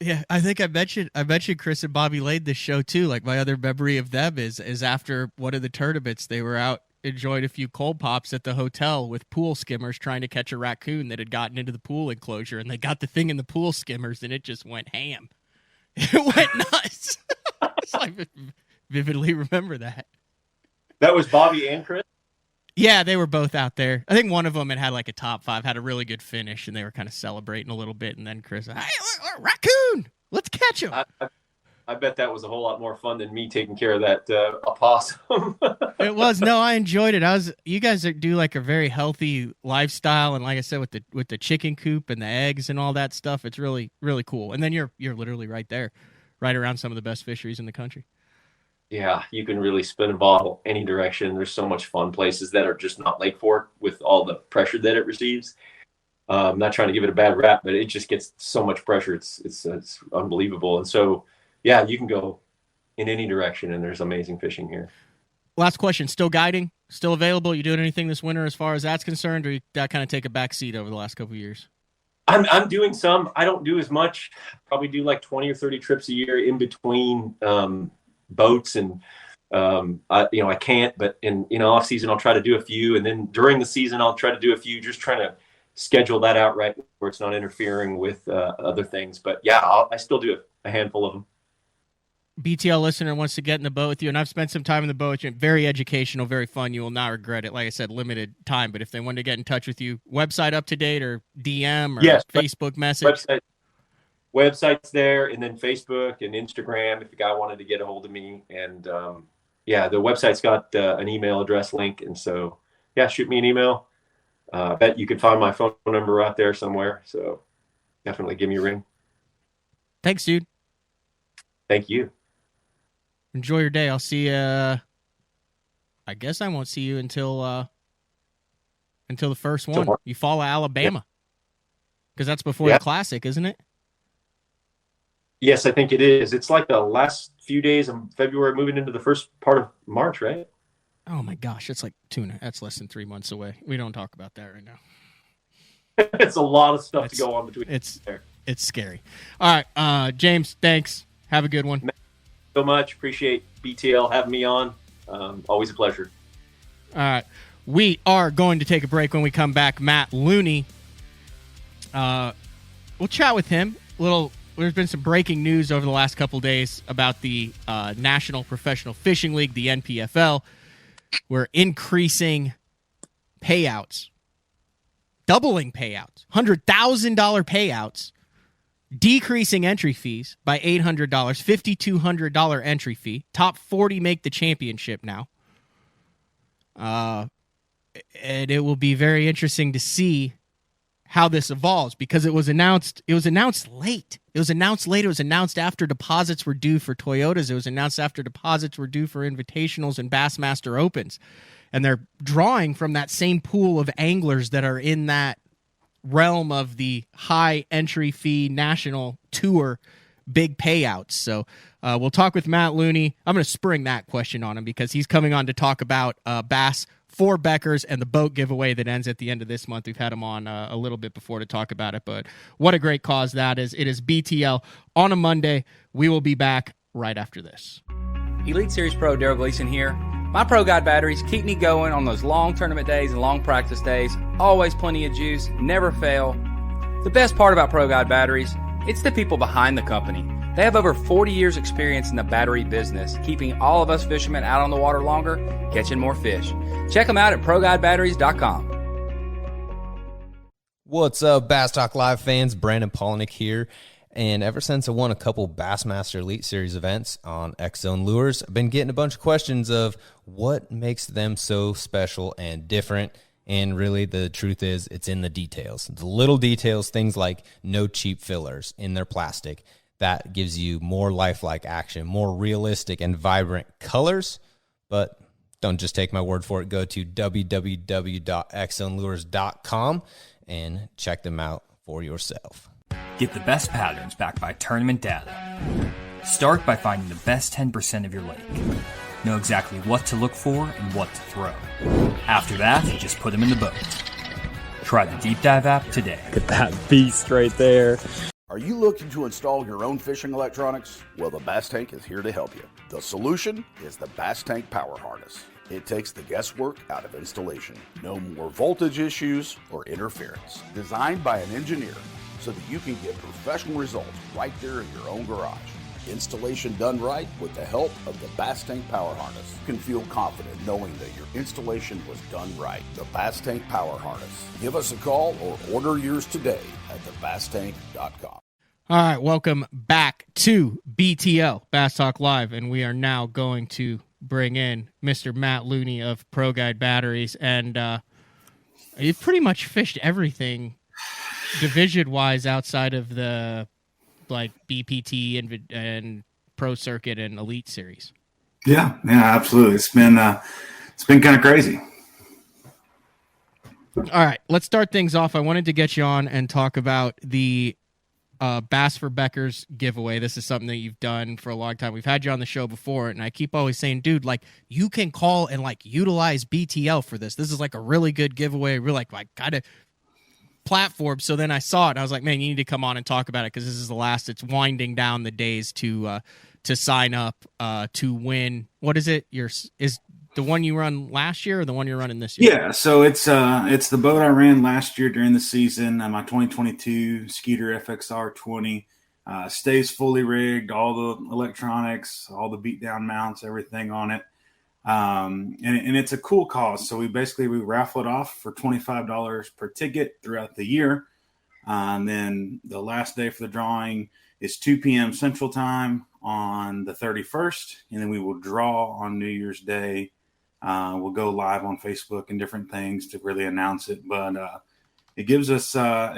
S1: Yeah, I think I mentioned Chris and Bobby laid this show too. Like my other memory of them is after one of the tournaments, they were out enjoying a few cold pops at the hotel with pool skimmers trying to catch a raccoon that had gotten into the pool enclosure, and they got the thing in the pool skimmers, and it just went ham. It went nuts. I vividly remember that.
S3: That was Bobby and Chris?
S1: Yeah, they were both out there. I think one of them had like a top 5, had a really good finish, and they were kind of celebrating a little bit. And then Chris, hey, raccoon, let's catch him.
S3: I bet that was a whole lot more fun than me taking care of that opossum.
S1: It was. No, I enjoyed it. You guys do like a very healthy lifestyle, and like I said, with the chicken coop and the eggs and all that stuff, it's really, really cool. And then you're literally right there, right around some of the best fisheries in the country.
S3: Yeah, you can really spin a bottle any direction. There's so much fun places that are just not Lake Fork with all the pressure that it receives. I'm not trying to give it a bad rap, but it just gets so much pressure. It's unbelievable. And so, yeah, you can go in any direction, and there's amazing fishing here.
S1: Last question. Still guiding? Still available? You doing anything this winter as far as that's concerned, or that kind of take a back seat over the last couple of years?
S3: I'm doing some. I don't do as much. Probably do like 20 or 30 trips a year in between boats, and I can't, but in off season I'll try to do a few, and then during the season I'll try to do a few, just trying to schedule that out right where it's not interfering with other things. But yeah, I still do a handful of them.
S1: BTL listener wants to get in the boat with you, and I've spent some time in the boat with you. Very educational, very fun. You will not regret it. Like I said, limited time, but if they want to get in touch with you, website up to date or DM or Facebook message?
S3: Website's there, and then Facebook and Instagram if the guy wanted to get a hold of me. And the website's got an email address link, and so shoot me an email. I bet you could find my phone number out there somewhere, so definitely give me a ring.
S1: Thanks, dude.
S3: Thank you.
S1: Enjoy your day. I'll see you. I guess I won't see you until the first one. You follow Alabama, because that's before the Classic, isn't it?
S3: Yes, I think it is. It's like the last few days of February, moving into the first part of March, right?
S1: Oh my gosh, it's like that's less than 3 months away. We don't talk about that right now.
S3: It's a lot of stuff to go on between.
S1: It's scary. All right, James, thanks. Have a good one.
S3: Thank you so much. Appreciate BTL having me on. Always a pleasure.
S1: All right, we are going to take a break. When we come back, Matt Looney. We'll chat with him a little. There's been some breaking news over the last couple of days about the National Professional Fishing League, the NPFL. we're increasing payouts, doubling payouts, $100,000 payouts, decreasing entry fees by $800, $5,200 entry fee. Top 40 make the championship now. And it will be very interesting to see how this evolves, because it was announced late. It was announced after deposits were due for Toyotas. It was announced after deposits were due for invitationals and Bassmaster Opens. And they're drawing from that same pool of anglers that are in that realm of the high entry fee national tour big payouts. So we'll talk with Matt Looney. I'm going to spring that question on him because he's coming on to talk about Bass For Beckers and the boat giveaway that ends at the end of this month. We've had him on a little bit before to talk about it, but what a great cause that is. It is BTL on a Monday. We will be back right after this.
S7: Elite Series Pro Daryl Gleason here. My Pro Guide batteries keep me going on those long tournament days and long practice days. Always plenty of juice, never fail. The best part about Pro Guide batteries, it's the people behind the company. They have over 40 years experience in the battery business, keeping all of us fishermen out on the water longer, catching more fish. Check them out at ProGuideBatteries.com.
S8: What's up, Bass Talk Live fans? Brandon Polnick here. And ever since I won a couple Bassmaster Elite Series events on X-Zone Lures, I've been getting a bunch of questions of what makes them so special and different. And really, the truth is, it's in the details. The little details, things like no cheap fillers in their plastic. That gives you more lifelike action, more realistic and vibrant colors. But don't just take my word for it. Go to www.xzonelures.com and check them out for yourself.
S9: Get the best patterns backed by tournament data. Start by finding the best 10% of your lake. Know exactly what to look for and what to throw. After that, just put them in the boat. Try the Deep Dive app today.
S10: Look at that beast right there.
S11: Are you looking to install your own fishing electronics? Well, the Bass Tank is here to help you. The solution is the Bass Tank Power Harness. It takes the guesswork out of installation. No more voltage issues or interference. Designed by an engineer so that you can get professional results right there in your own garage. Installation done right with the help of the Bass Tank Power Harness. You can feel confident knowing that your installation was done right. The Bass Tank Power Harness. Give us a call or order yours today at thebasstank.com.
S1: All right, welcome back to BTL, Bass Talk Live, and we are now going to bring in Mr. Matt Looney of Pro Guide Batteries, and you've pretty much fished everything division-wise outside of the like BPT and Pro Circuit and Elite Series.
S12: Yeah, absolutely. It's been kind of crazy.
S1: All right, let's start things off. I wanted to get you on and talk about the Bass for Beckers giveaway. This is something that you've done for a long time. We've had you on the show before, and I keep always saying, dude, like, you can call and like utilize BTL for this. This is like a really good giveaway. We're like kind of platform. So then I saw it and I was like, man, you need to come on and talk about it because this is the last. It's winding down the days to sign up to win. What is it? Is the one you run last year or the one you're running this year?
S12: Yeah, so it's the boat I ran last year during the season. My 2022 Skeeter FXR 20 stays fully rigged, all the electronics, all the beat down mounts, everything on it. And it's a cool cause. So we raffle it off for $25 per ticket throughout the year. And then the last day for the drawing is 2 p.m. Central Time on the 31st. And then we will draw on New Year's Day. We'll go live on Facebook and different things to really announce it. But it gives us a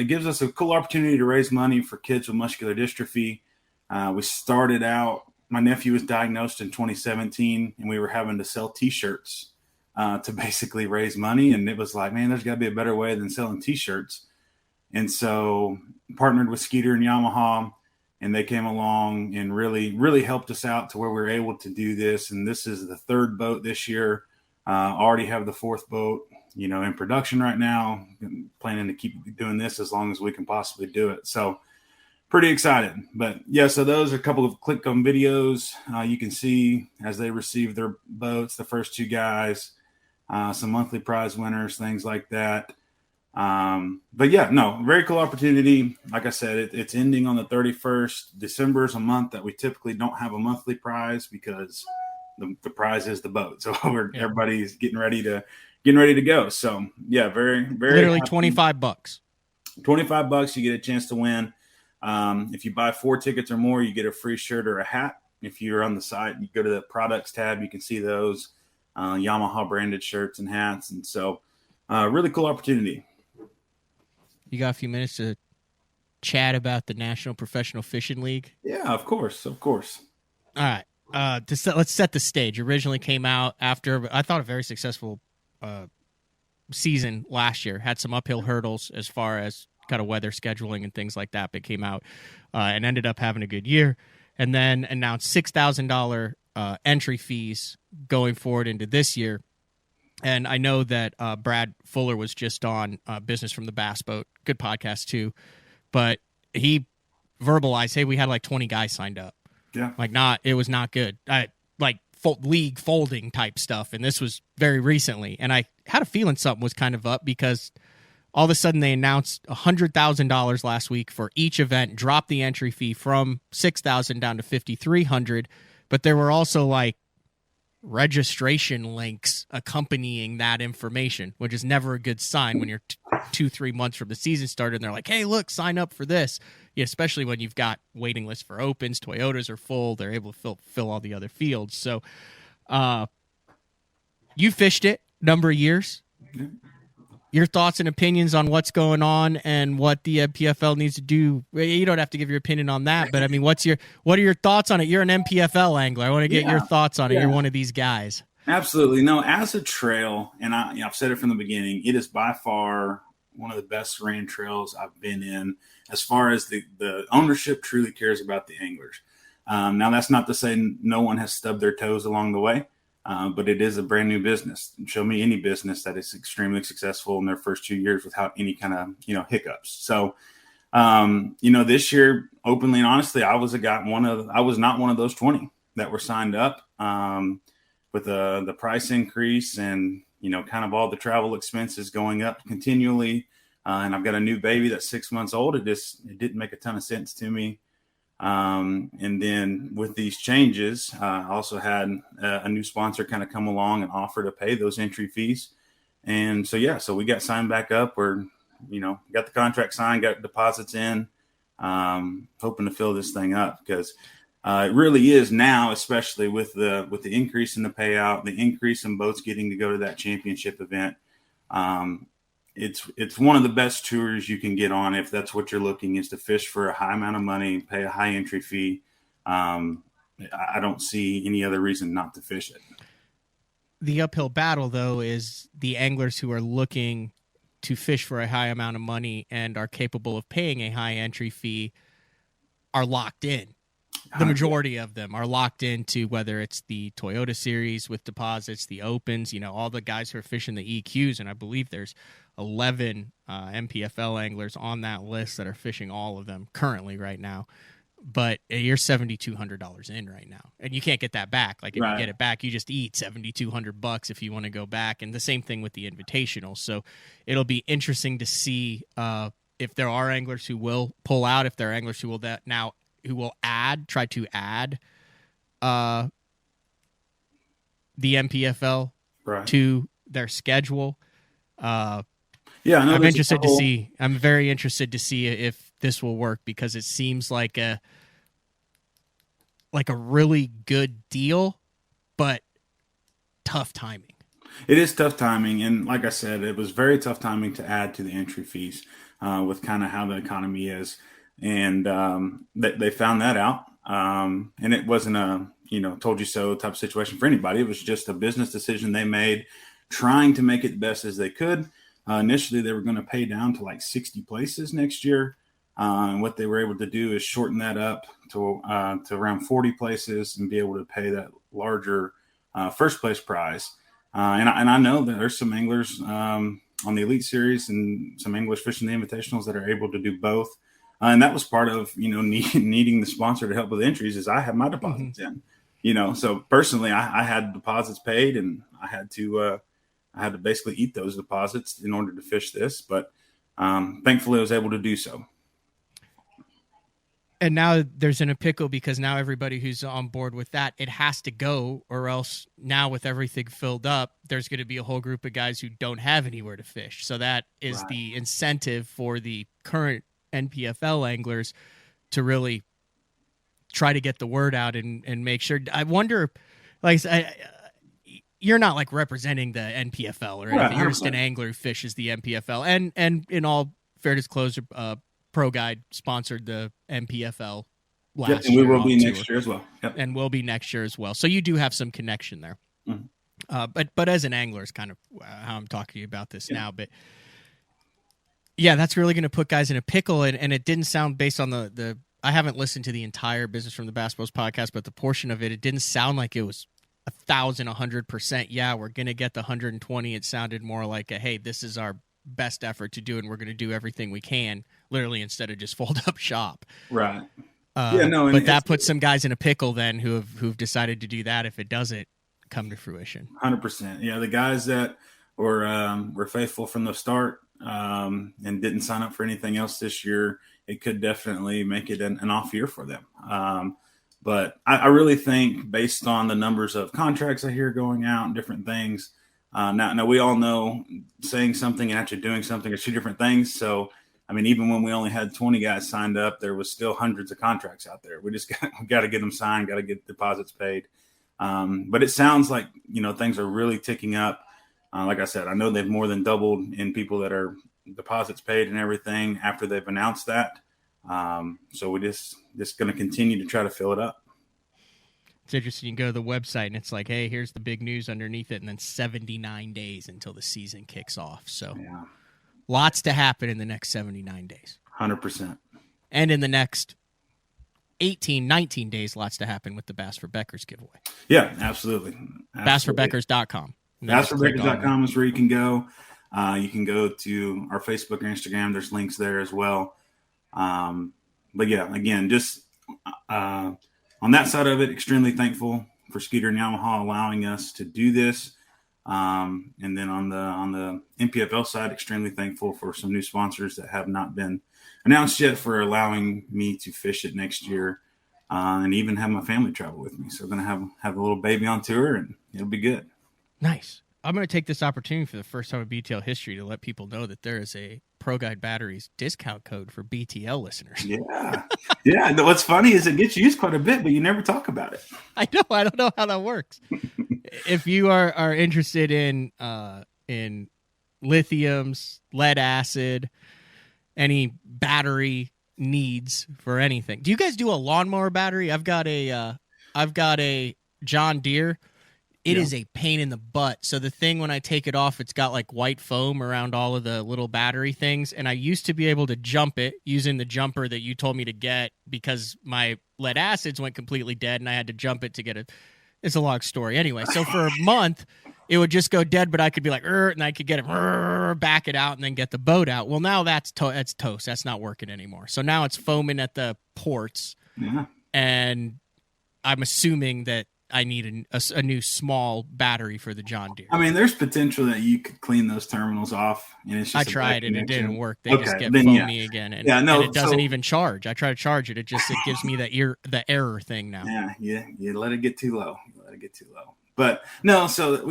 S12: cool opportunity to raise money for kids with muscular dystrophy. We started out. My nephew was diagnosed in 2017, and we were having to sell T-shirts to basically raise money. And it was like, man, there's got to be a better way than selling T-shirts. And so partnered with Skeeter and Yamaha, and they came along and really, really helped us out to where we were able to do this. And this is the third boat this year. Already have the fourth boat, in production right now. I'm planning to keep doing this as long as we can possibly do it. So pretty excited. But yeah, so those are a couple of click on videos. You can see as they receive their boats, the first two guys, some monthly prize winners, things like that. But yeah, no, very cool opportunity. Like I said, it's ending on the 31st. December is a month that we typically don't have a monthly prize because the prize is the boat. So everybody's getting ready to go. So yeah, very, very
S1: literally
S12: happy.
S1: $25.
S12: $25, you get a chance to win. If you buy 4 tickets or more, you get a free shirt or a hat. If you're on the site, you go to the products tab, you can see those Yamaha branded shirts and hats. And so really cool opportunity.
S1: You got a few minutes to chat about the National Professional Fishing League?
S12: Yeah, of course.
S1: All right. Let's set the stage. Originally came out after, I thought, a very successful season last year. Had some uphill hurdles as far as kind of weather scheduling and things like that, but came out and ended up having a good year. And then announced $6,000 entry fees going forward into this year. And I know that Brad Fuller was just on Business from the Bass Boat. Good podcast, too. But he verbalized, hey, we had like 20 guys signed up.
S12: Yeah.
S1: It was not good. League folding type stuff. And this was very recently. And I had a feeling something was kind of up because all of a sudden they announced $100,000 last week for each event, dropped the entry fee from $6,000 down to $5,300. But there were also like registration links accompanying that information, which is never a good sign when you're 2-3 months from the season started and they're like, hey, look, sign up for this. Yeah, especially when you've got waiting lists for opens, Toyotas are full, they're able to fill all the other fields. So you fished it a number of years. Your thoughts and opinions on what's going on and what the NPFL needs to do. You don't have to give your opinion on that, but I mean, what are your thoughts on it? You're an NPFL angler. I want to get your thoughts on it. You're one of these guys.
S12: Absolutely. No, as a trail, and I've said it from the beginning, it is by far one of the best ran trails I've been in as far as the ownership truly cares about the anglers. Now, that's not to say no one has stubbed their toes along the way. But it is a brand new business. Show me any business that is extremely successful in their first 2 years without any kind of, hiccups. So, this year, openly and honestly, I was not one of those 20 that were signed up with the price increase and, kind of all the travel expenses going up continually. And I've got a new baby that's 6 months old. It didn't make a ton of sense to me. And then with these changes, I also had a new sponsor kind of come along and offer to pay those entry fees. And so we got signed back up. We're, got the contract signed, got deposits in, hoping to fill this thing up because it really is now, especially with the increase in the payout, the increase in boats getting to go to that championship event. It's one of the best tours you can get on if that's what you're looking, is to fish for a high amount of money, pay a high entry fee. I don't see any other reason not to fish it.
S1: The uphill battle, though, is the anglers who are looking to fish for a high amount of money and are capable of paying a high entry fee are locked in. The majority of them are locked into whether it's the Toyota series with deposits, the opens, all the guys who are fishing the EQs. And I believe there's 11 NPFL anglers on that list that are fishing all of them currently right now. But you're $7,200 in right now, and you can't get that back. Like if you get it back, you just eat $7,200 if you want to go back. And the same thing with the Invitational. So it'll be interesting to see if there are anglers who will pull out, if there are anglers who will try to add the NPFL to their schedule. I'm interested to see. I'm very interested to see if this will work because it seems like a really good deal, but tough timing.
S12: It is tough timing, and like I said, it was very tough timing to add to the entry fees with kind of how the economy is. And they found that out. And it wasn't a, told you so type of situation for anybody. It was just a business decision they made, trying to make it the best as they could. Initially, they were going to pay down to like 60 places next year. And what they were able to do is shorten that up to around 40 places and be able to pay that larger first place prize. And I know that there's some anglers on the Elite Series and some anglers fishing the Invitationals that are able to do both. And that was part of, needing the sponsor to help with entries is I have my deposits in, so personally I had deposits paid and I had to basically eat those deposits in order to fish this. But thankfully I was able to do so.
S1: And now there's in a pickle because now everybody who's on board with that, it has to go, or else now with everything filled up, there's going to be a whole group of guys who don't have anywhere to fish. So that is the incentive for the current NPFL anglers to really try to get the word out and make sure. I wonder, like, you're not like representing the NPFL or anything. You're just an angler who fishes the NPFL. And in all fair disclosure, Pro Guide sponsored the NPFL last year.
S12: And we will be next year as well. Yep.
S1: And will be next year as well. So you do have some connection there. Mm-hmm. But as an angler is kind of how I'm talking to you about this now. But yeah, that's really going to put guys in a pickle. And it didn't sound, based on the I haven't listened to the entire Business from the Bass Bros podcast, but the portion of it, it didn't sound like it was 1,100%. Yeah, we're going to get the 120. It sounded more like hey, this is our best effort to do, and we're going to do everything we can, literally, instead of just fold up shop.
S12: Right.
S1: But that puts some guys in a pickle then who've decided to do that if it doesn't come to fruition.
S12: 100%. Yeah, the guys that were faithful from the start and didn't sign up for anything else this year, it could definitely make it an off year for them. But I really think, based on the numbers of contracts I hear going out and different things, now we all know saying something and actually doing something are two different things. So, I mean, even when we only had 20 guys signed up, there was still hundreds of contracts out there. We just got to get them signed, got to get deposits paid. But it sounds like, things are really ticking up. Like I said, I know they've more than doubled in people that are deposits paid and everything after they've announced that. So we're just going to continue to try to fill it up.
S1: It's interesting. You can go to the website and it's like, hey, here's the big news underneath it. And then 79 days until the season kicks off. So lots to happen in the next 79 days.
S12: 100%.
S1: And in the next 18, 19 days, lots to happen with the Bass For Beckers giveaway.
S12: Yeah, absolutely.
S1: BassForBeckers.com.
S12: BassForBeckers.com is where you can go. You can go to our Facebook or Instagram. There's links there as well. But yeah, again, just on that side of it, extremely thankful for Skeeter and Yamaha allowing us to do this. And then on the NPFL side, extremely thankful for some new sponsors that have not been announced yet for allowing me to fish it next year, and even have my family travel with me. So we're going to have a little baby on tour, and it'll be good.
S1: Nice. I'm going to take this opportunity for the first time in BTL history to let people know that there is a Pro Guide Batteries discount code for BTL listeners.
S12: Yeah. Yeah. What's funny is it gets used quite a bit, but you never talk about it.
S1: I know. I don't know how that works. If you are interested in lithiums, lead acid, any battery needs for anything. Do you guys do a lawnmower battery? I've got a John Deere. It is a pain in the butt. So the thing, when I take it off, it's got like white foam around all of the little battery things. And I used to be able to jump it using the jumper that you told me to get because my lead acids went completely dead and I had to jump it to get it. It's a long story. Anyway, so for a month, it would just go dead, but I could be like, and I could get it, back it out and then get the boat out. Well, now that's toast. That's not working anymore. So now it's foaming at the ports.
S12: Yeah.
S1: And I'm assuming that I need a new small battery for the John Deere.
S12: I mean, there's potential that you could clean those terminals off. And it's just
S1: I tried and it didn't work. They just get foamy again. And, and it doesn't even charge. I try to charge it. It gives me the error thing now.
S12: Yeah. You let it get too low. But no, so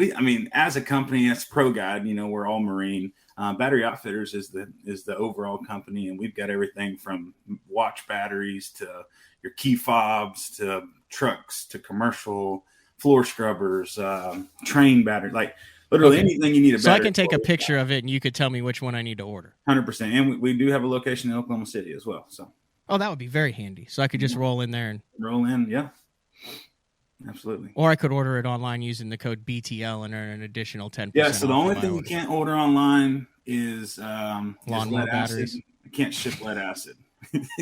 S12: as a company, as Pro Guide, we're all marine. Battery Outfitters is the overall company, and we've got everything from watch batteries to your key fobs to trucks to commercial floor scrubbers, train battery, like literally anything you need a battery.
S1: So I can take a picture of it, and you could tell me which one I need to order.
S12: 100%, and we do have a location in Oklahoma City as well. So,
S1: that would be very handy. So I could just roll in there and
S12: roll in, yeah. Absolutely.
S1: Or I could order it online using the code BTL and earn an additional 10%.
S12: Yeah, so the only thing you can't order online is
S1: lawnmower batteries.
S12: You can't ship lead acid.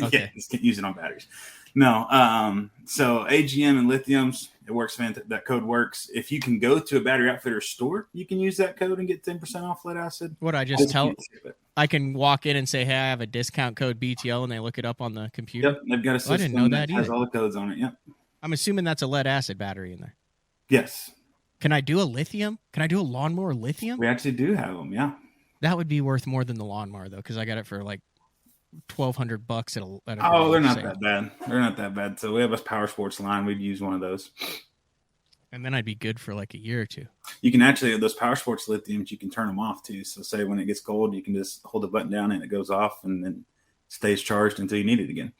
S1: Okay.
S12: You can't use it on batteries. No. So AGM and lithiums, it works fantastic. That code works. If you can go to a Battery Outfitter store, you can use that code and get 10% off lead acid.
S1: What I just tell I can walk in and say, hey, I have a discount code BTL, and they look it up on the computer.
S12: Yep, they've got a system
S1: I didn't know that
S12: has
S1: either.
S12: all the codes on it. Yep.
S1: I'm assuming that's a lead acid battery in there.
S12: Yes.
S1: Can I do a lithium? Can I do a lawnmower lithium?
S12: We actually do have them, yeah.
S1: That would be worth more than the lawnmower, though, because I got it for like $1,200 at a
S12: Oh, they're not
S1: sale.
S12: that bad. They're not that bad. So we have a power sports line. We'd use one of those.
S1: And then I'd be good for like a year or two.
S12: You can actually, those power sports lithiums, you can turn them off too. So say when it gets cold, you can just hold the button down and it goes off and then stays charged until you need it again.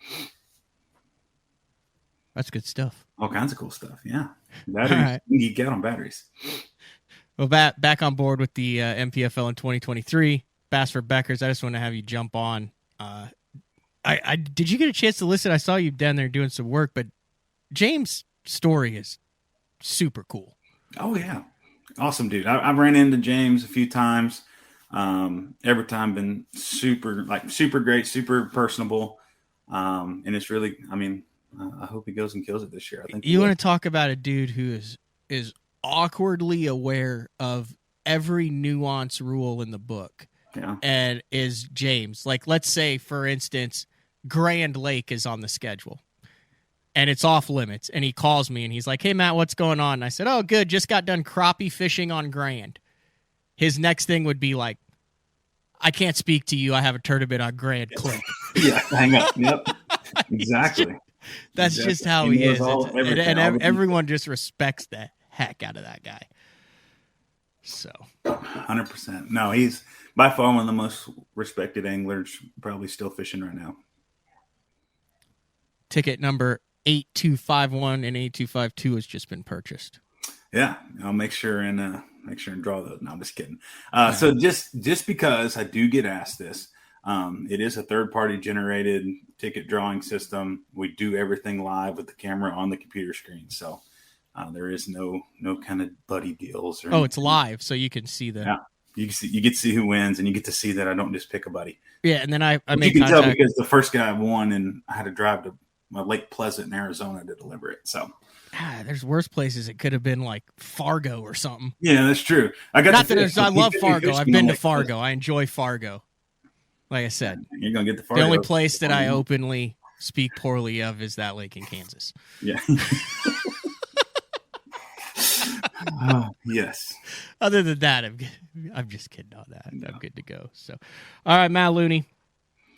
S1: That's good stuff.
S12: All kinds of cool stuff. Yeah. Batteries.
S1: Right.
S12: You can geek out on batteries.
S1: Well, back on board with the MPFL in 2023, Bass for Beckers. I just want to have you jump on. I did you get a chance to listen? I saw you down there doing some work, but James' story is super cool.
S12: Oh yeah, awesome dude. I've ran into James a few times. Every time been super great, super personable, and it's really. I mean, I hope he goes and kills it this year. I think
S1: you want to talk about a dude who is awkwardly aware of every nuance rule in the book.
S12: Yeah,
S1: and is James. Like, let's say, for instance, Grand Lake is on the schedule. And it's off limits. And he calls me and he's like, "Hey, Matt, what's going on?" And I said, "Oh, good. Just got done crappie fishing on Grand." His next thing would be like, "I can't speak to you. I have a tournament on Grand. Click."
S12: Yeah, hang up. Yep. Exactly.
S1: That's just how he is. And everyone just respects the heck out of that guy. So
S12: 100%. No, he's by far one of the most respected anglers, probably still fishing right now.
S1: Ticket number 8251 and 8252 has just been purchased.
S12: Yeah, I'll make sure and draw those. No, I'm just kidding. So just because I do get asked this, it is a third-party generated ticket drawing system. We do everything live with the camera on the computer screen. So there is no kind of buddy deals. Or
S1: it's live, so you can see the.
S12: Yeah, you get to see who wins, and you get to see that I don't just pick a buddy.
S1: Yeah, and then I
S12: you can tell because the first guy won, and I had to drive to Lake Pleasant in Arizona to deliver it. So
S1: there's worse places. It could have been like Fargo or something.
S12: Yeah, that's true. I
S1: love Fargo. I've been to Fargo. I enjoy Fargo. Like I said,
S12: you're gonna get the Fargo.
S1: The only place that I openly speak poorly of is that lake in Kansas.
S12: Yeah. Yes.
S1: Other than that, I'm just kidding on that. No. I'm good to go. So, all right, Matt Looney,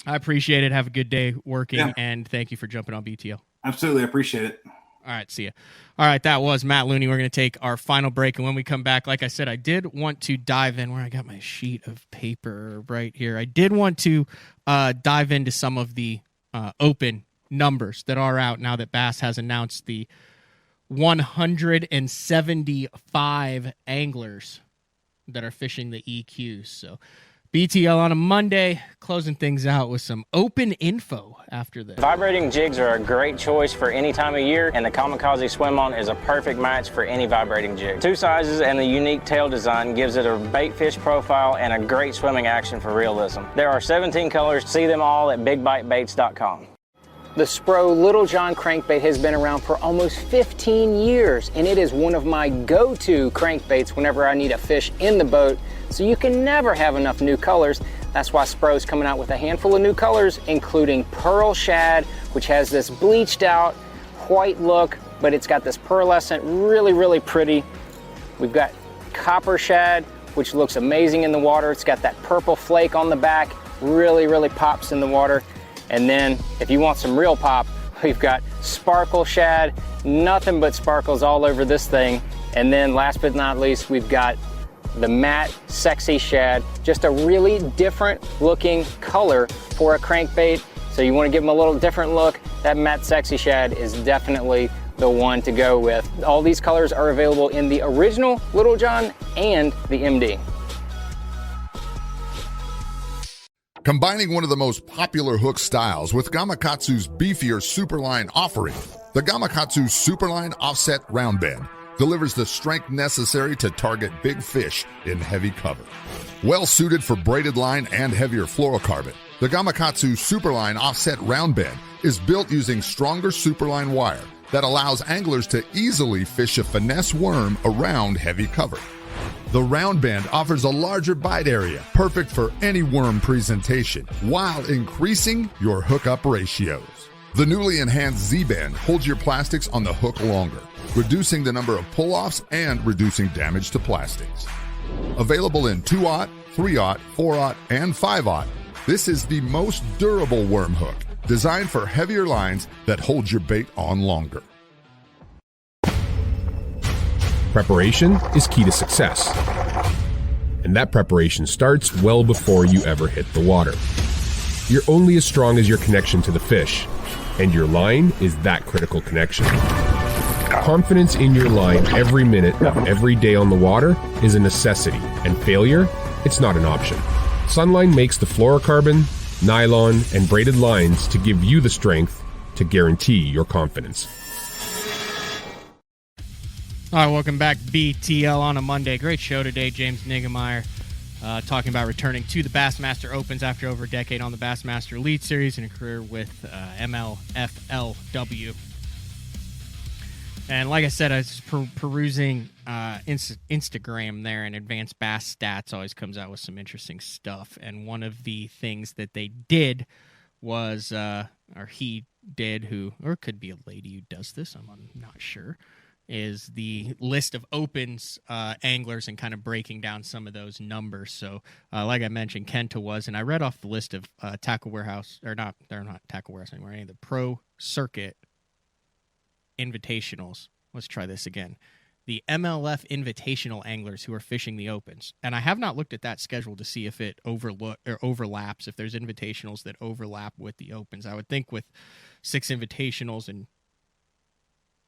S1: I appreciate it. Have a good day working, and thank you for jumping on BTL.
S12: Absolutely, I appreciate it.
S1: All right, see ya. All right, that was Matt Looney. We're going to take our final break, and when we come back, like I said, I did want to dive in where I got my sheet of paper right here. I did want to dive into some of the open numbers that are out now that Bass has announced the 175 anglers that are fishing the EQs. So BTL on a Monday, closing things out with some open info after this.
S13: Vibrating jigs are a great choice for any time of year, and the Kamikaze Swim On is a perfect match for any vibrating jig. Two sizes and the unique tail design gives it a bait fish profile and a great swimming action for realism. There are 17 colors. See them all at bigbitebaits.com. The Spro Little John crankbait has been around for almost 15 years, and it is one of my go-to crankbaits whenever I need a fish in the boat, so you can never have enough new colors. That's why Spro's coming out with a handful of new colors, including Pearl Shad, which has this bleached out white look, but it's got this pearlescent, really, really pretty. We've got Copper Shad, which looks amazing in the water. It's got that purple flake on the back, really, really pops in the water. And then if you want some real pop, we've got Sparkle Shad, nothing but sparkles all over this thing. And then last but not least, we've got the Matte Sexy Shad, just a really different looking color for a crankbait. So you want to give them a little different look, that Matte Sexy Shad is definitely the one to go with. All these colors are available in the original Little John and the MD.
S14: Combining one of the most popular hook styles with Gamakatsu's beefier Superline offering, the Gamakatsu Superline Offset Round Bend delivers the strength necessary to target big fish in heavy cover. Well suited for braided line and heavier fluorocarbon, the Gamakatsu Superline Offset Round Bend is built using stronger Superline wire that allows anglers to easily fish a finesse worm around heavy cover. The round bend offers a larger bite area, perfect for any worm presentation, while increasing your hookup ratios. The newly enhanced Z-bend holds your plastics on the hook longer, reducing the number of pull-offs and reducing damage to plastics. Available in 2/0, 3/0, 4/0, and 5/0, This is the most durable worm hook, designed for heavier lines that hold your bait on longer.
S5: Preparation is key to success. And that preparation starts well before you ever hit the water. You're only as strong as your connection to the fish, and your line is that critical connection. Confidence in your line every minute of every day on the water is a necessity, and failure, it's not an option. Sunline makes the fluorocarbon, nylon, and braided lines to give you the strength to guarantee your confidence.
S1: All right, welcome back, BTL on a Monday. Great show today. James Niggemeyer talking about returning to the Bassmaster Opens after over a decade on the Bassmaster Elite Series and a career with MLFLW. And like I said, I was perusing Instagram there, and Advanced Bass Stats always comes out with some interesting stuff. And one of the things that they did was, or he did, or it could be a lady who does this, I'm not sure, is the list of Opens anglers and kind of breaking down some of those numbers. So like I mentioned, Kenta was, and I read off the list of Tackle Warehouse, or not, they're not Tackle Warehouse anymore, any of the Pro Circuit Invitationals. Let's try this again. The MLF Invitational anglers who are fishing the Opens. And I have not looked at that schedule to see if it overlaps, if there's invitationals that overlap with the Opens. I would think with 6 invitationals and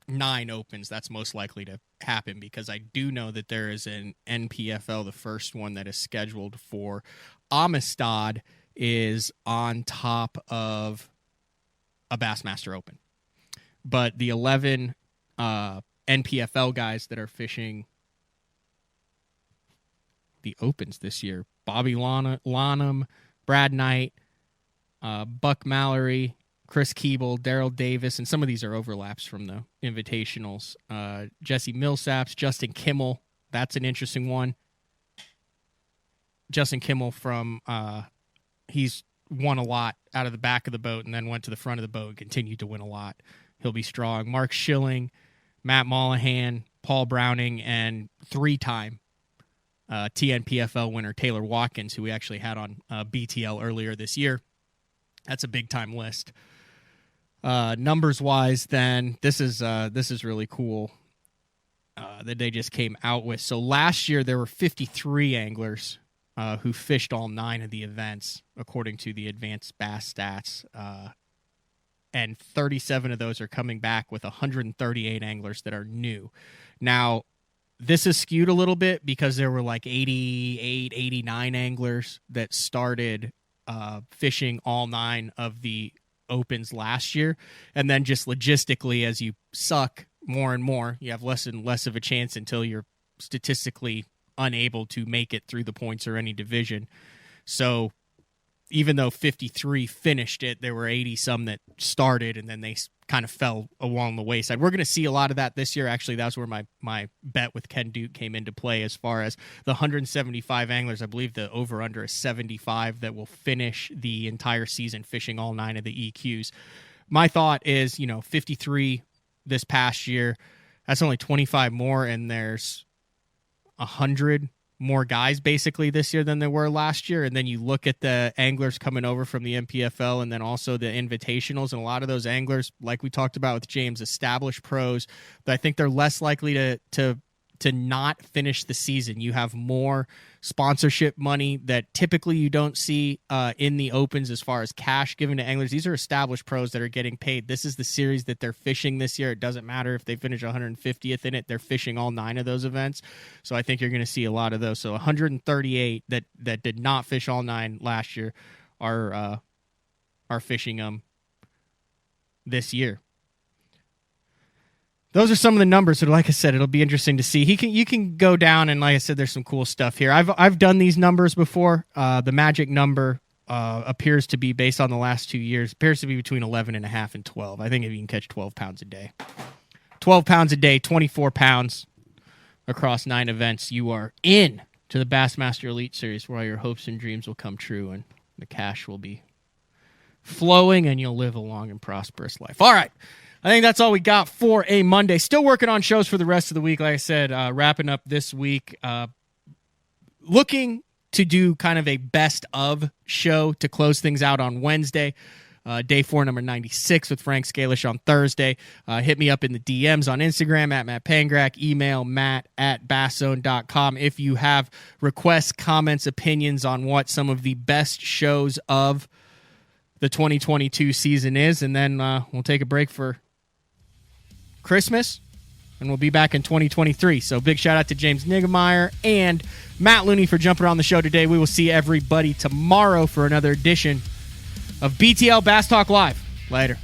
S1: 9 Opens, that's most likely to happen, because I do know that there is an NPFL, the first one that is scheduled for Amistad, is on top of a Bassmaster Open. But the 11 NPFL guys that are fishing the Opens this year, Bobby Lonham, Brad Knight, Buck Mallory, Chris Keeble, Daryl Davis, and some of these are overlaps from the invitationals. Jesse Millsaps, Justin Kimmel, that's an interesting one. Justin Kimmel from, he's won a lot out of the back of the boat and then went to the front of the boat and continued to win a lot. He'll be strong. Mark Schilling, Matt Mollahan, Paul Browning, and 3-time TNPFL winner Taylor Watkins, who we actually had on BTL earlier this year. That's a big-time list. Numbers-wise, then, this is really cool that they just came out with. So last year there were 53 anglers who fished all 9 of the events, according to the Advanced Bass Stats. And 37 of those are coming back with 138 anglers that are new. Now, this is skewed a little bit because there were like 88, 89 anglers that started fishing all 9 of the Opens last year. And then just logistically, as you suck more and more, you have less and less of a chance until you're statistically unable to make it through the points or any division. So even though 53 finished it, there were 80-some that started, and then they kind of fell along the wayside. We're going to see a lot of that this year. Actually, that's where my bet with Ken Duke came into play as far as the 175 anglers. I believe the over-under is 75 that will finish the entire season fishing all 9 of the EQs. My thought is, 53 this past year, that's only 25 more, and there's 100 more guys basically this year than there were last year. And then you look at the anglers coming over from the NPFL and then also the invitationals, and a lot of those anglers, like we talked about with James, established pros, but I think they're less likely to not finish the season. You have more sponsorship money that typically you don't see in the Opens as far as cash given to anglers. These are established pros that are getting paid. This is the series that they're fishing this year. It doesn't matter if they finish 150th in it. They're fishing all 9 of those events. So I think you're going to see a lot of those. So 138 that did not fish all 9 last year are fishing them this year. Those are some of the numbers. So like I said, it'll be interesting to see. You can go down, and like I said, there's some cool stuff here. I've done these numbers before. The magic number appears to be, based on the last 2 years, appears to be between 11.5 and 12. I think if you can catch 12 pounds a day. 12 pounds a day, 24 pounds across 9 events, you are in to the Bassmaster Elite Series, where all your hopes and dreams will come true, and the cash will be flowing, and you'll live a long and prosperous life. All right. I think that's all we got for a Monday. Still working on shows for the rest of the week. Like I said, wrapping up this week. Looking to do kind of a best of show to close things out on Wednesday. Day 4, number 96 with Frank Scalish on Thursday. Hit me up in the DMs on Instagram at Matt Pangrak. Email matt@basszone.com if you have requests, comments, opinions on what some of the best shows of the 2022 season is. And then we'll take a break for Christmas, and we'll be back in 2023. So big shout out to James Niggemeyer and Matt Looney for jumping on the show today. We will see everybody tomorrow for another edition of BTL Bass Talk Live. Later.